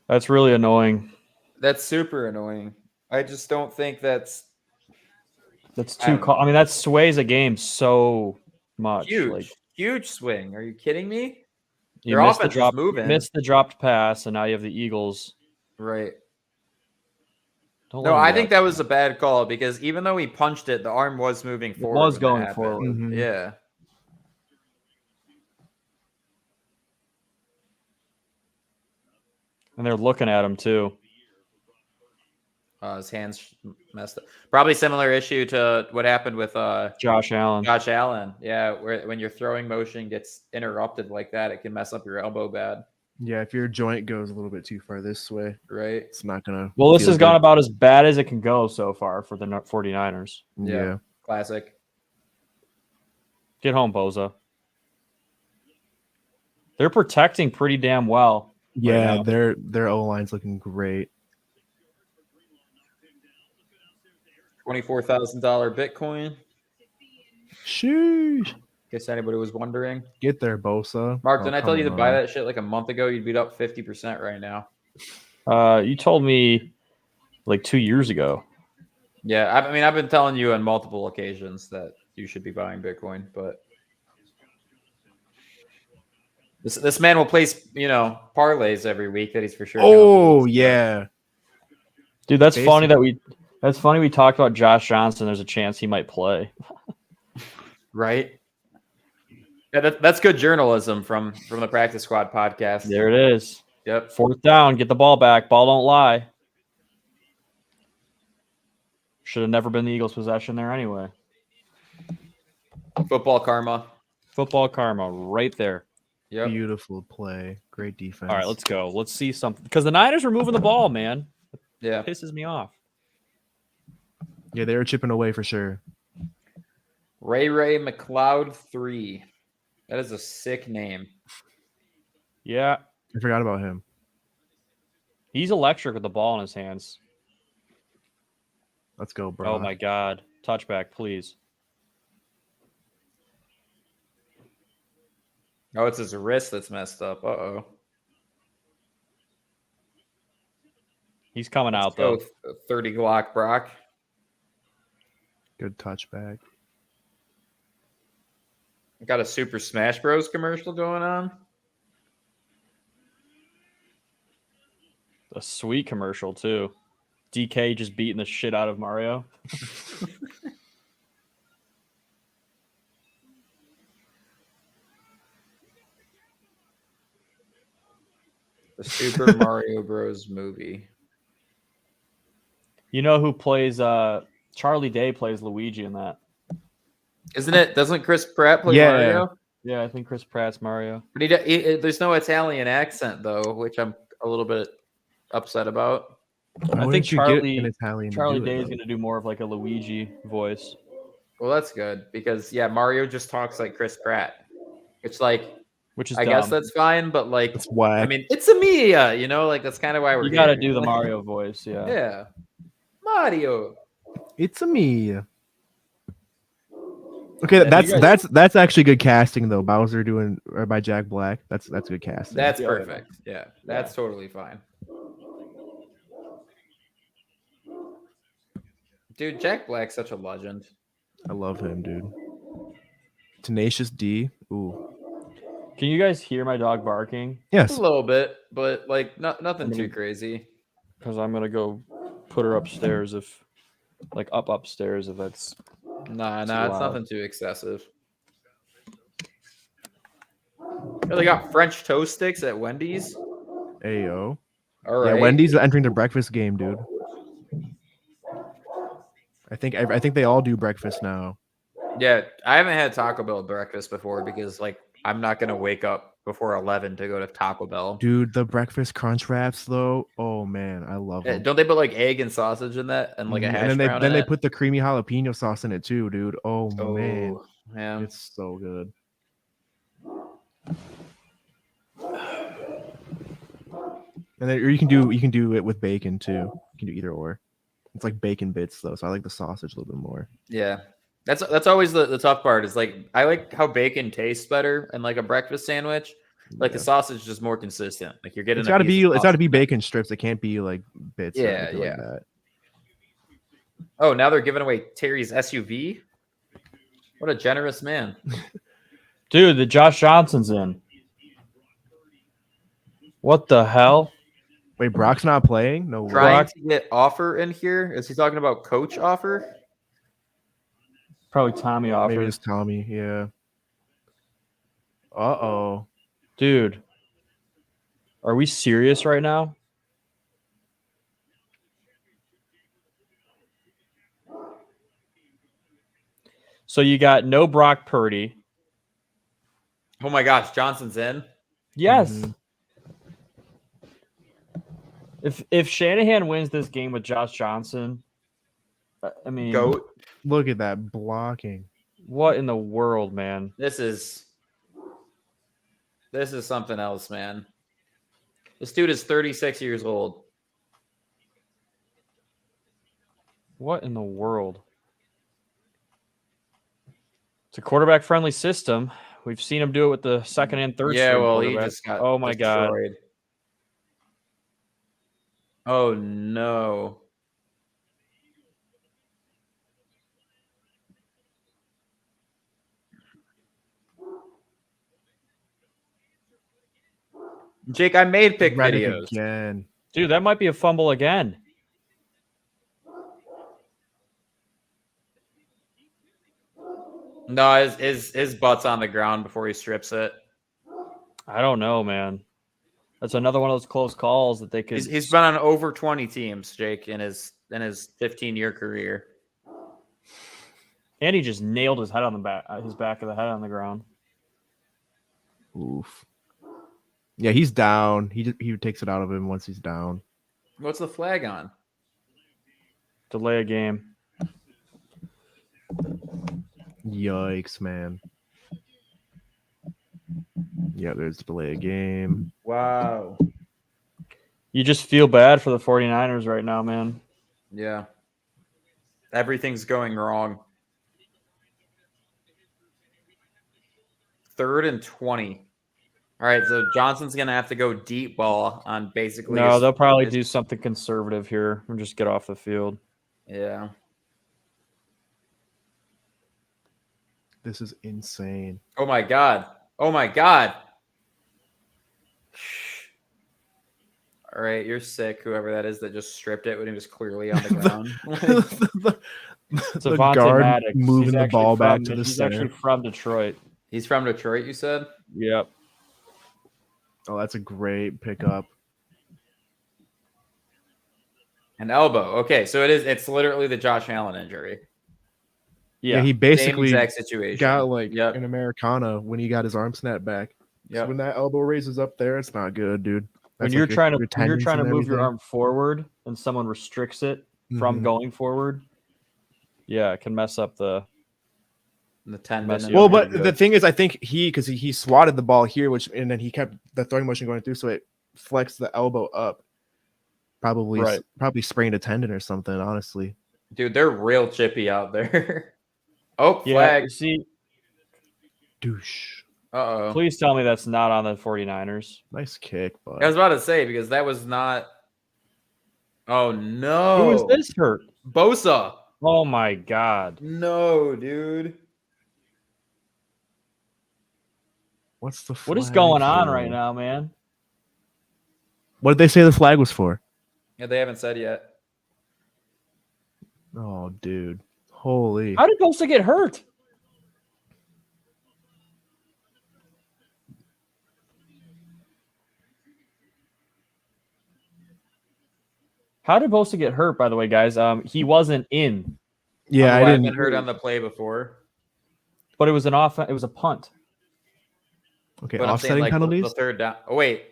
That's really annoying. That's super annoying. I just don't think that's That's I too. don't know. I mean, that sways a game so much. huge. Like Huge swing. Are you kidding me? you Their missed the offense is drop, moving. missed the dropped pass, and now you have the Eagles. Right. Don't No, let him I do think that. that was a bad call because even though he punched it, the arm was moving forward. was when that going happened. forward. Mhm. Yeah. And they're looking at him too. His hands messed up. Probably similar issue to what happened with Josh Allen. Josh Allen. Yeah, where when your throwing motion gets interrupted like that, it can mess up your elbow bad. yeah, if your joint goes a little bit too far this way, Right. it's not gonna. Well, this feel has gone good. about as bad as it can go so far for the 49ers. Yeah. Classic. Get home, Boza. They're protecting pretty damn well. Yeah, now. their O line's looking great. $24,000 Bitcoin. Sheesh. Guess anybody was wondering. Get there, Bosa. Mark, Oh, didn't I tell you to come buy on. that shit like a month ago? You'd beat up 50% right now. You told me like 2 years ago. Yeah, I mean, I've been telling you on multiple occasions that you should be buying Bitcoin, but this man will place, parlays every week that he's for sure. gonna Oh lose. yeah. Dude, that's funny Basically. that's funny we talked about Josh Johnson. There's a chance he might play. Right? Yeah, that's good journalism from the Practice Squad podcast. There it is. Yep. 4th down, get the ball back. Ball don't lie. Should have never been the Eagles' possession there anyway. Football karma. Football karma right there. Yep. Beautiful play. Great defense. All right, let's go. Let's see something. Because the Niners were moving the ball, man. Yeah. Pisses me off. Yeah, they were chipping away for sure. Ray McLeod 3. That is a sick name. Yeah. I forgot about him. He's electric with the ball in his hands. Let's go, bro. Oh, my God. Touchback, please. Oh, it's his wrist that's messed up. Uh-oh. He's coming out, Go though. 30 Glock Brock. Good touchback. Got a Super Smash Bros. Commercial going on. A sweet commercial, too. DK just beating the shit out of Mario. The Super Mario Bros. Movie. You know who plays Charlie Day plays Luigi in that. Isn't it? Doesn't Chris Pratt play Yeah. Mario? Yeah, I think Chris Pratt's Mario. But there's no Italian accent, though, which I'm a little bit upset about. Why I wouldn't think you get Charlie an Italian to Charlie do it, Day is though? going to do more of like a Luigi voice. Well, that's good because, yeah, Mario just talks like Chris Pratt. It's like, Which is I dumb. guess that's fine, but like, It's whack. I mean, it's a Mia, like that's kind of why we're You got to here. do the Mario voice, yeah. Yeah. Mario. It's a me. Okay, Yeah, you guys- that's actually good casting though. Bowser doing or by Jack Black. That's good casting. That's Yeah. perfect. Yeah, that's totally fine. Dude, Jack Black's such a legend. I love him, dude. Tenacious D. Ooh. Can you guys hear my dog barking? Yes. A little bit, but like nothing too crazy. Because I'm going to go put her upstairs upstairs if that's... Nah, Too it's loud. nothing too excessive. Oh, they got French toast sticks at Wendy's. Ayo. All Yeah, right. Wendy's entering the breakfast game, dude. I think they all do breakfast now. Yeah, I haven't had Taco Bell breakfast before because like I'm not gonna wake up before 11 to go to Taco Bell. Dude, the breakfast crunch wraps though. Oh man, I love them. Don't they put like egg and sausage in that and like a hash and then brown they in it? put the creamy jalapeno sauce in it too, dude. Oh man, Oh, yeah. it's so good. And then or you can do it with bacon too. You can do either or. It's like bacon bits though, so I like the sausage a little bit more. Yeah. That's always the tough part is like I like how bacon tastes better in like a breakfast sandwich. Like the sausage is just more consistent. Like you're getting it's gotta be bacon strips. It can't be like bits. Yeah, or anything yeah. Like that. Oh, now they're giving away Terry's SUV. What a generous man. Dude, the Josh Johnson's in. What the hell? Wait, Brock's not playing? No way. Trying to get Offer in here. Is he talking about Coach Offer? Probably Tommy Offer. Maybe it's Tommy. Yeah. Uh-oh. Dude, are we serious right now? So you got no Brock Purdy. Oh my gosh, Johnson's in. Yes. Mhm. If Shanahan wins this game with Josh Johnson, I mean, Goat. Look at that blocking. what in the world, man? This is something else, man. This dude is 36 years old. What in the world? It's a quarterback-friendly system. We've seen him do it with the second and third. Yeah, string well, he quarterbacks. just got Oh my god! destroyed. Oh no. Jake, I made pick Reddick videos. again. Dude, that might be a fumble again. No, his butt's on the ground before he strips it. I don't know, man. That's another one of those close calls that they could. He's been on over 20 teams, Jake, in his 15-year career. And he just nailed his head on the back, his back of the head on the ground. Oof. Yeah, he's down. He takes it out of him once he's down. What's the flag on? Delay a game. Yikes, man. Yeah, there's delay a game. Wow. You just feel bad for the 49ers right now, man. Yeah. Everything's going wrong. 3rd and 20. All right, so Johnson's going to have to go deep ball on basically. No, they'll probably do something conservative here and just get off the field. Yeah. This is insane. Oh my god. Oh my god. All right, you're sick, whoever that is that just stripped it when he was clearly on the ground. It's The Avonte guard Maddox. moving He's the actually ball back from- to the He's center. actually from Detroit. He's from Detroit, you said? Yep. Oh, that's a great pickup. An elbow. Okay, so it's literally the Josh Allen injury. Yeah, he Same basically exact situation. got like Yep. an Americana when he got his arm snapped back. So Yep. when that elbow raises up there, it's not good, dude. When That's you're like trying your to tendons and move your everything. arm forward and someone restricts it from Mhm. going forward, yeah, it can mess up the. The tendon. Mess and you Well, up. but everything. the thing is, I think because he swatted the ball here, and then he kept the throwing motion going through, so it flexed the elbow up. Probably, Right. probably sprained a tendon or something. Honestly, Dude, they're real chippy out there. Oh, Yeah, flag. see, douche. Uh-oh. please tell me that's not on the 49ers. Nice kick, but I was about to say, because that was not... Oh, no. Who is this hurt? Bosa. Oh my god. No, dude. what's the What is flag going on for? right now, man? What did they say the flag was for? Yeah, they haven't said yet. Oh, dude, holy! How did Bosa get hurt? How did Bosa get hurt, by the way, guys? He wasn't in, Yeah, I I've didn't. been hurt on the play before. but it was an offense. It was a punt. Okay, But I'm saying offsetting like penalties. the third down. Oh wait.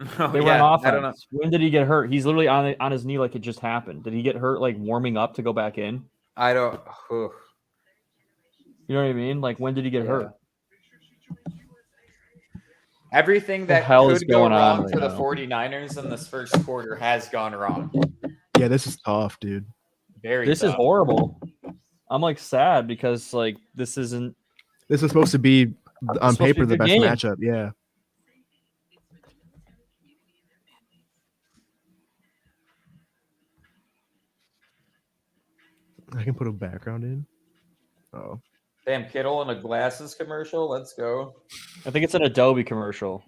They Yeah, ran I don't know. offense. When did he get hurt? He's literally on his knee like it just happened. Did he get hurt like warming up to go back in? I don't. You know what I mean? Like when did he get hurt? Everything The that hell is could go going on wrong right for the now? 49ers in this first quarter has gone wrong. Yeah, this is tough, dude. Very This is tough. horrible. I'm like sad because like this isn't. This is supposed to be on supposed to be paper a the good best game. matchup. Yeah. I can put a background in. Oh, Damn, Kittle in a glasses commercial. Let's go. I think it's an Adobe commercial.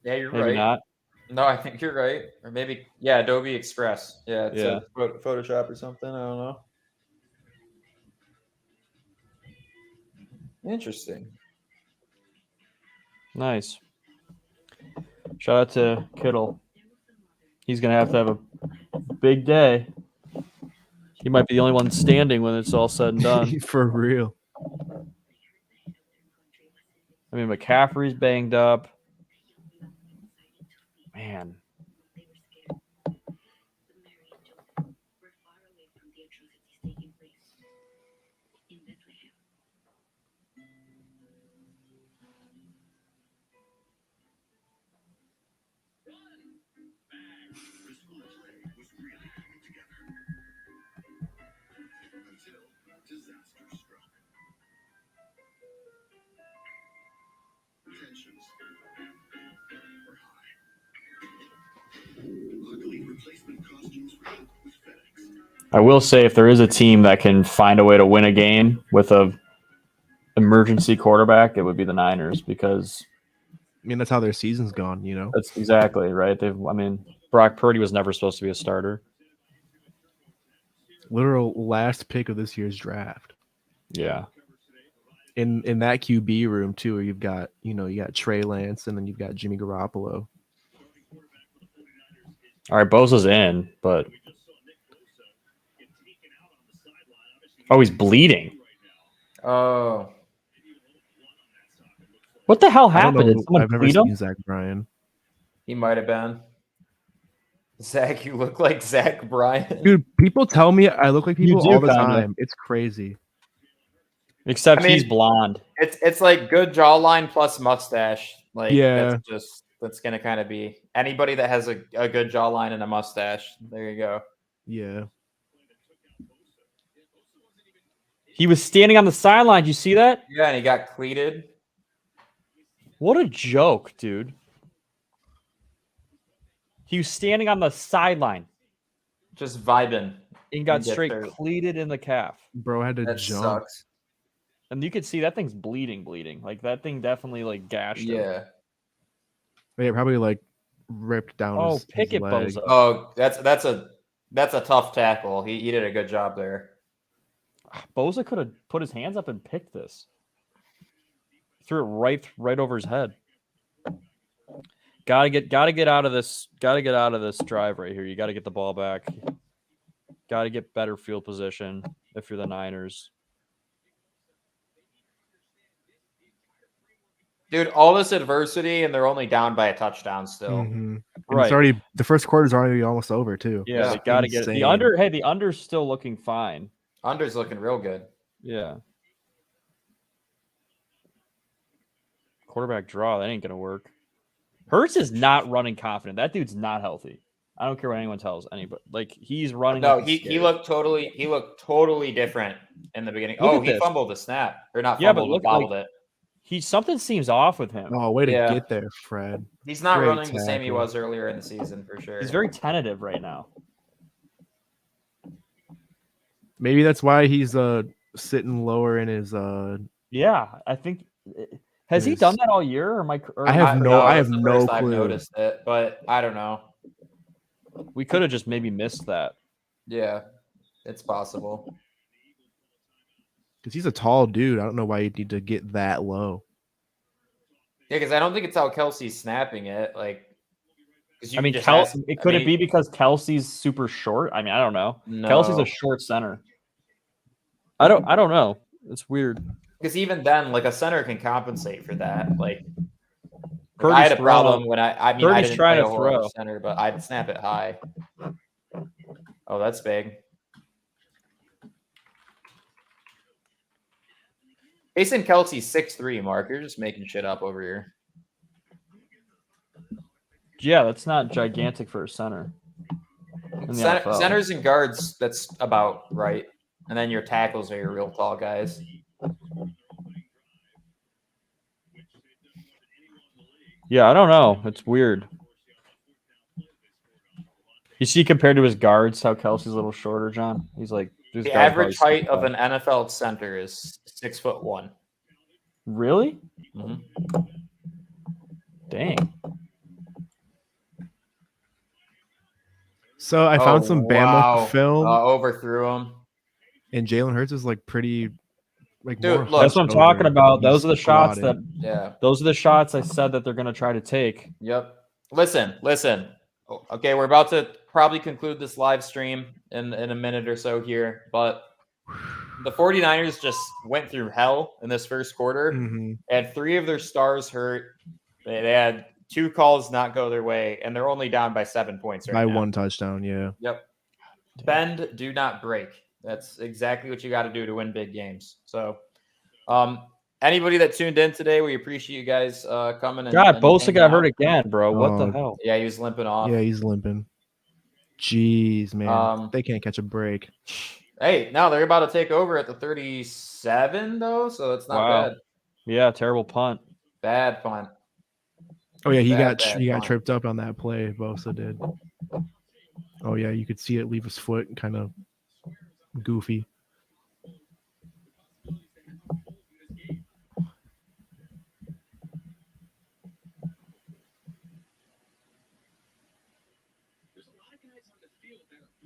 Yeah, you're Maybe right. not. No, I think you're right. Or maybe, yeah, Adobe Express. Yeah, it's Yeah. a Photoshop or something. I don't know. Interesting. Nice. Shout out to Kittle. He's gonna have to have a big day. He might be the only one standing when it's all said and done. for real. I mean, McCaffrey's banged up. Man. I will say if there is a team that can find a way to win a game with a emergency quarterback, it would be the Niners because I mean, that's how their season's gone. You know. that's exactly right. I mean, Brock Purdy was never supposed to be a starter. Literal last pick of this year's draft. Yeah. In that QB room too, where you got Trey Lance and then you've got Jimmy Garoppolo. All right, Bosa's in, but he's bleeding. Oh, What the hell I don't happened? Did know. someone I've never bleed him? seen Zach Bryan. he might have been. Zach, you look like Zach Bryan. Dude, people tell me I look like people do, all the kinda. time. It's crazy. Except I mean- he's blonde. It's like good jawline plus mustache. Like Yeah. that's gonna kind of be anybody that has a good jawline and a mustache. There you go. Yeah. He was standing on the sideline. Did you see that? Yeah, and he got cleated. What a joke, dude. He was standing on the sideline Just vibing. and got And get straight hurt. cleated in the calf. Bro had to That jump. sucks. And you could see that thing's bleeding. Like that thing definitely like gashed him. Yeah. Yeah, probably like ripped down Oh, his pick it, leg. Bosa. Oh, that's a tough tackle. He did a good job there. Bosa could have put his hands up and picked this. Threw it right over his head. Gotta get out of this. Gotta get out of this drive right here. You gotta get the ball back. Gotta get better field position if you're the Niners. Dude, all this adversity and they're only down by a touchdown still. Mhm. And Right. It's already the first quarter's already almost over too. Yeah, they It's gotta get it. The insane. under. Hey, the under's still looking fine. Under's looking real good. Yeah. Quarterback draw. That ain't gonna work. Hurts is not running confident. That dude's not healthy. I don't care what anyone tells anybody. Like he's running. No, like he's he scared. looked totally different in the beginning. Look Oh, at he this. fumbled the snap. Or not Yeah, but fumbled, look, but bobbled like- it. Something seems off with him. Oh, way to Yeah. get there, Fred. He's not Great running the same he tackle. was earlier in the season for sure. He's very tentative right now. Maybe that's why he's sitting lower in his Yeah, I think. Has he Yes. done that all year? Or am I? Or I have don't no- know, I that's have the no first I've clue. noticed it, but I don't know. We could have just maybe missed that. Yeah, it's possible. because he's a tall dude. I don't know why you'd need to get that low. Yeah, because I don't think it's how Kelsey's snapping it. Like, 'cause you I mean, just ask- it I could it mean, be because Kelsey's super short? I mean, I don't know. No. Kelsey's a short center. I don't know. It's weird. Because even then, like a center can compensate for that. Like Purdy's I had a throwing problem up. when I mean, I Purdy's didn't trying play a to whole lot throw. of center, but I'd snap it high. Oh, that's big. Jason Kelsey's 6'3", Mark. You're just making shit up over here. Yeah, that's not gigantic for a center. In the NFL. Centers and guards, that's about right. And then your tackles are your real tall guys. Yeah, I don't know. It's weird. You see, compared to his guards, how Kelsey's a little shorter, John. He's like his The guard average probably height of an NFL center is 6'1". Really? Mm-hmm. Dang. So I found some Bama film, overthrew him. and Jalen Hurts is like pretty, like Dude, more. look, That's what I'm hunched talking over. about. Those He's are the shots squatted. those are the shots I said that they're gonna try to take. Yep. Listen. Okay, we're about to probably conclude this live stream in a minute or so here, but the 49ers just went through hell in this first quarter. Mhm. Had 3 of their stars hurt. They had 2 calls not go their way, and they're only down by 7 points right By now. 1 touchdown, yeah. Yep. Bend, do not break. That's exactly what you got to do to win big games. So, anybody that tuned in today, we appreciate you guys coming. God, and Bosa hanging got hurt out. again, bro. What Oh, the hell? Yeah, he was limping off. Yeah, he's limping. Jeez, man. They can't catch a break. Hey, now they're about to take over at the 37, though, so it's not bad. Yeah, terrible punt. Bad punt. Oh yeah, he Bad got punt. tripped up on that play. Bosa did. Oh yeah, you could see it leave his foot, kind of goofy.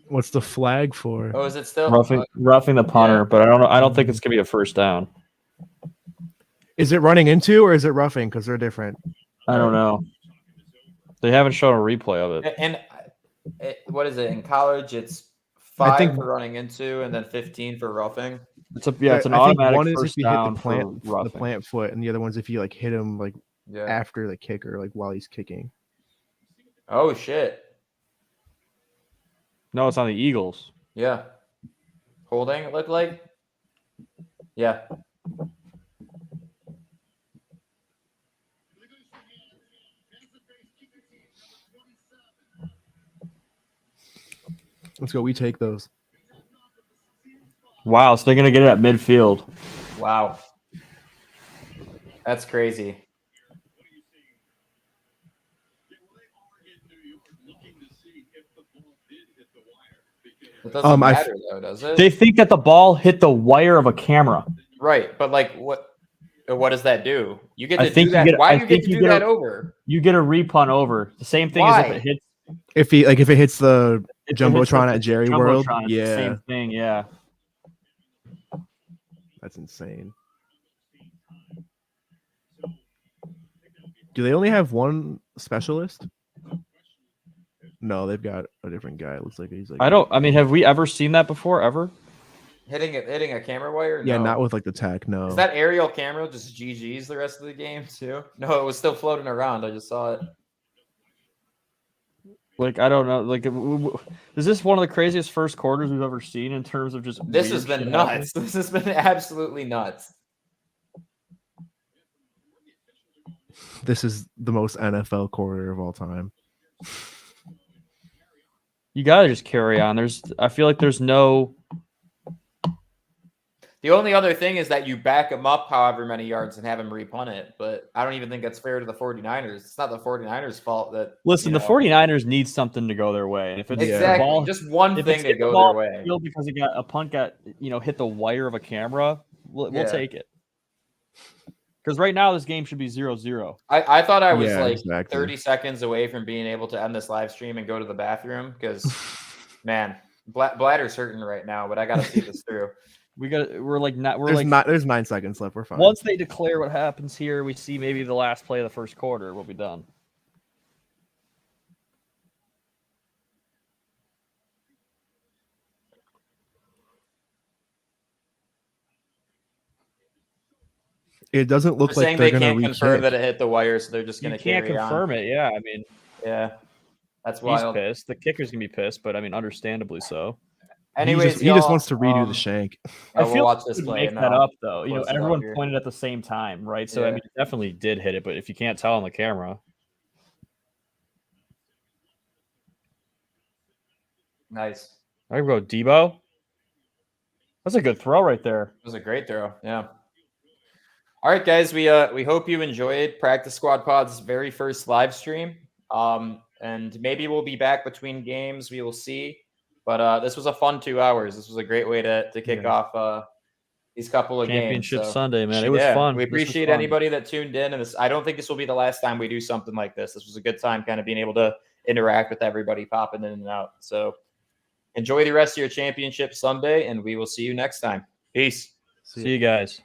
What's the flag for? Oh, is it still roughing the punter? Yeah. But I don't think it's gonna be a first down. Is it running into or is it roughing? Because they're different. I don't know. They haven't shown a replay of it. And what is it in college? It's 5 think- for running into, and then 15 for roughing. It's an I think automatic one is first if you hit down the for the roughing. plant foot, and the other one's if you like hit him like Yeah. after the kicker, like while he's kicking. Oh shit. No, it's on the Eagles. Yeah. Holding, it looked like. Yeah. Let's go. We take those. Wow, so they're gonna get it at midfield. Wow. That's crazy. It doesn't matter though, does it? They think that the ball hit the wire of a camera. Right, but like what does that do? You get I to think do you that. get- Why I do you get think to you do get that a- over? You get a repunt over. The same thing as Why? if it hits If it hits the if it hits jumbotron the at Jerry World, Jumbotron, it's the yeah, same thing. Yeah. that's insane. Do they only have one specialist? No, they've got a different guy. It looks like he's like I mean, have we ever seen that before? Ever? Hitting a camera wire? yeah, No. not with like the tech. No, Is that aerial camera just GG's the rest of the game too? No, it was still floating around. I just saw it. Like, I don't know. Like, is this one of the craziest first quarters we've ever seen in terms of just? This weird has been shit nuts. happening? This has been absolutely nuts. this is the most NFL quarter of all time. You gotta just carry on. I feel like there's no. The only other thing is that you back them up however many yards and have them repunt it. But I don't even think that's fair to the 49ers. It's not the 49ers' fault that. Listen, you the know, 49ers need something to go their way. And if it's Exactly. the ball, Just one if thing it's to hit the go ball their way. field because a punt got hit the wire of a camera, we'll Yeah. take it. Because right now this game should be 0-0. I thought I was Yeah, like exactly. 30 seconds away from being able to end this live stream and go to the bathroom because, man, bladder's hurting right now. But I got to see this through. There's 9 seconds left. We're fine. Once they declare what happens here, we see maybe the last play of the first quarter. We'll be done. It doesn't look They're like saying they're they going to can't confirm re-kick. that it hit the wire, so they're just You going to can't carry on. confirm it. Yeah, I mean, Yeah, that's he's wild. pissed. The kicker's gonna be pissed, but I mean, understandably so. Anyways, he just y'all, wants to redo the shank. I we'll feel watch like this you would play. make and that I'll up though. You know, close it up everyone here. pointed at the same time, right? So I Yeah. mean, it definitely did hit it, but if you can't tell on the camera, Nice. there we go, Debo. That's a good throw right there. It was a great throw. Yeah. All right, guys. We hope you enjoyed Practice Squad Pod's very first live stream. And maybe we'll be back between games. We will see. But this was a fun 2 hours. This was a great way to kick Yeah. off these couple of Championship games. So, Sunday, man. It was yeah, fun. we This was appreciate fun. anybody that tuned in. And I don't think this will be the last time we do something like this. This was a good time kind of being able to interact with everybody popping in and out. So enjoy the rest of your championship Sunday, and we will see you next time. Peace. See you guys.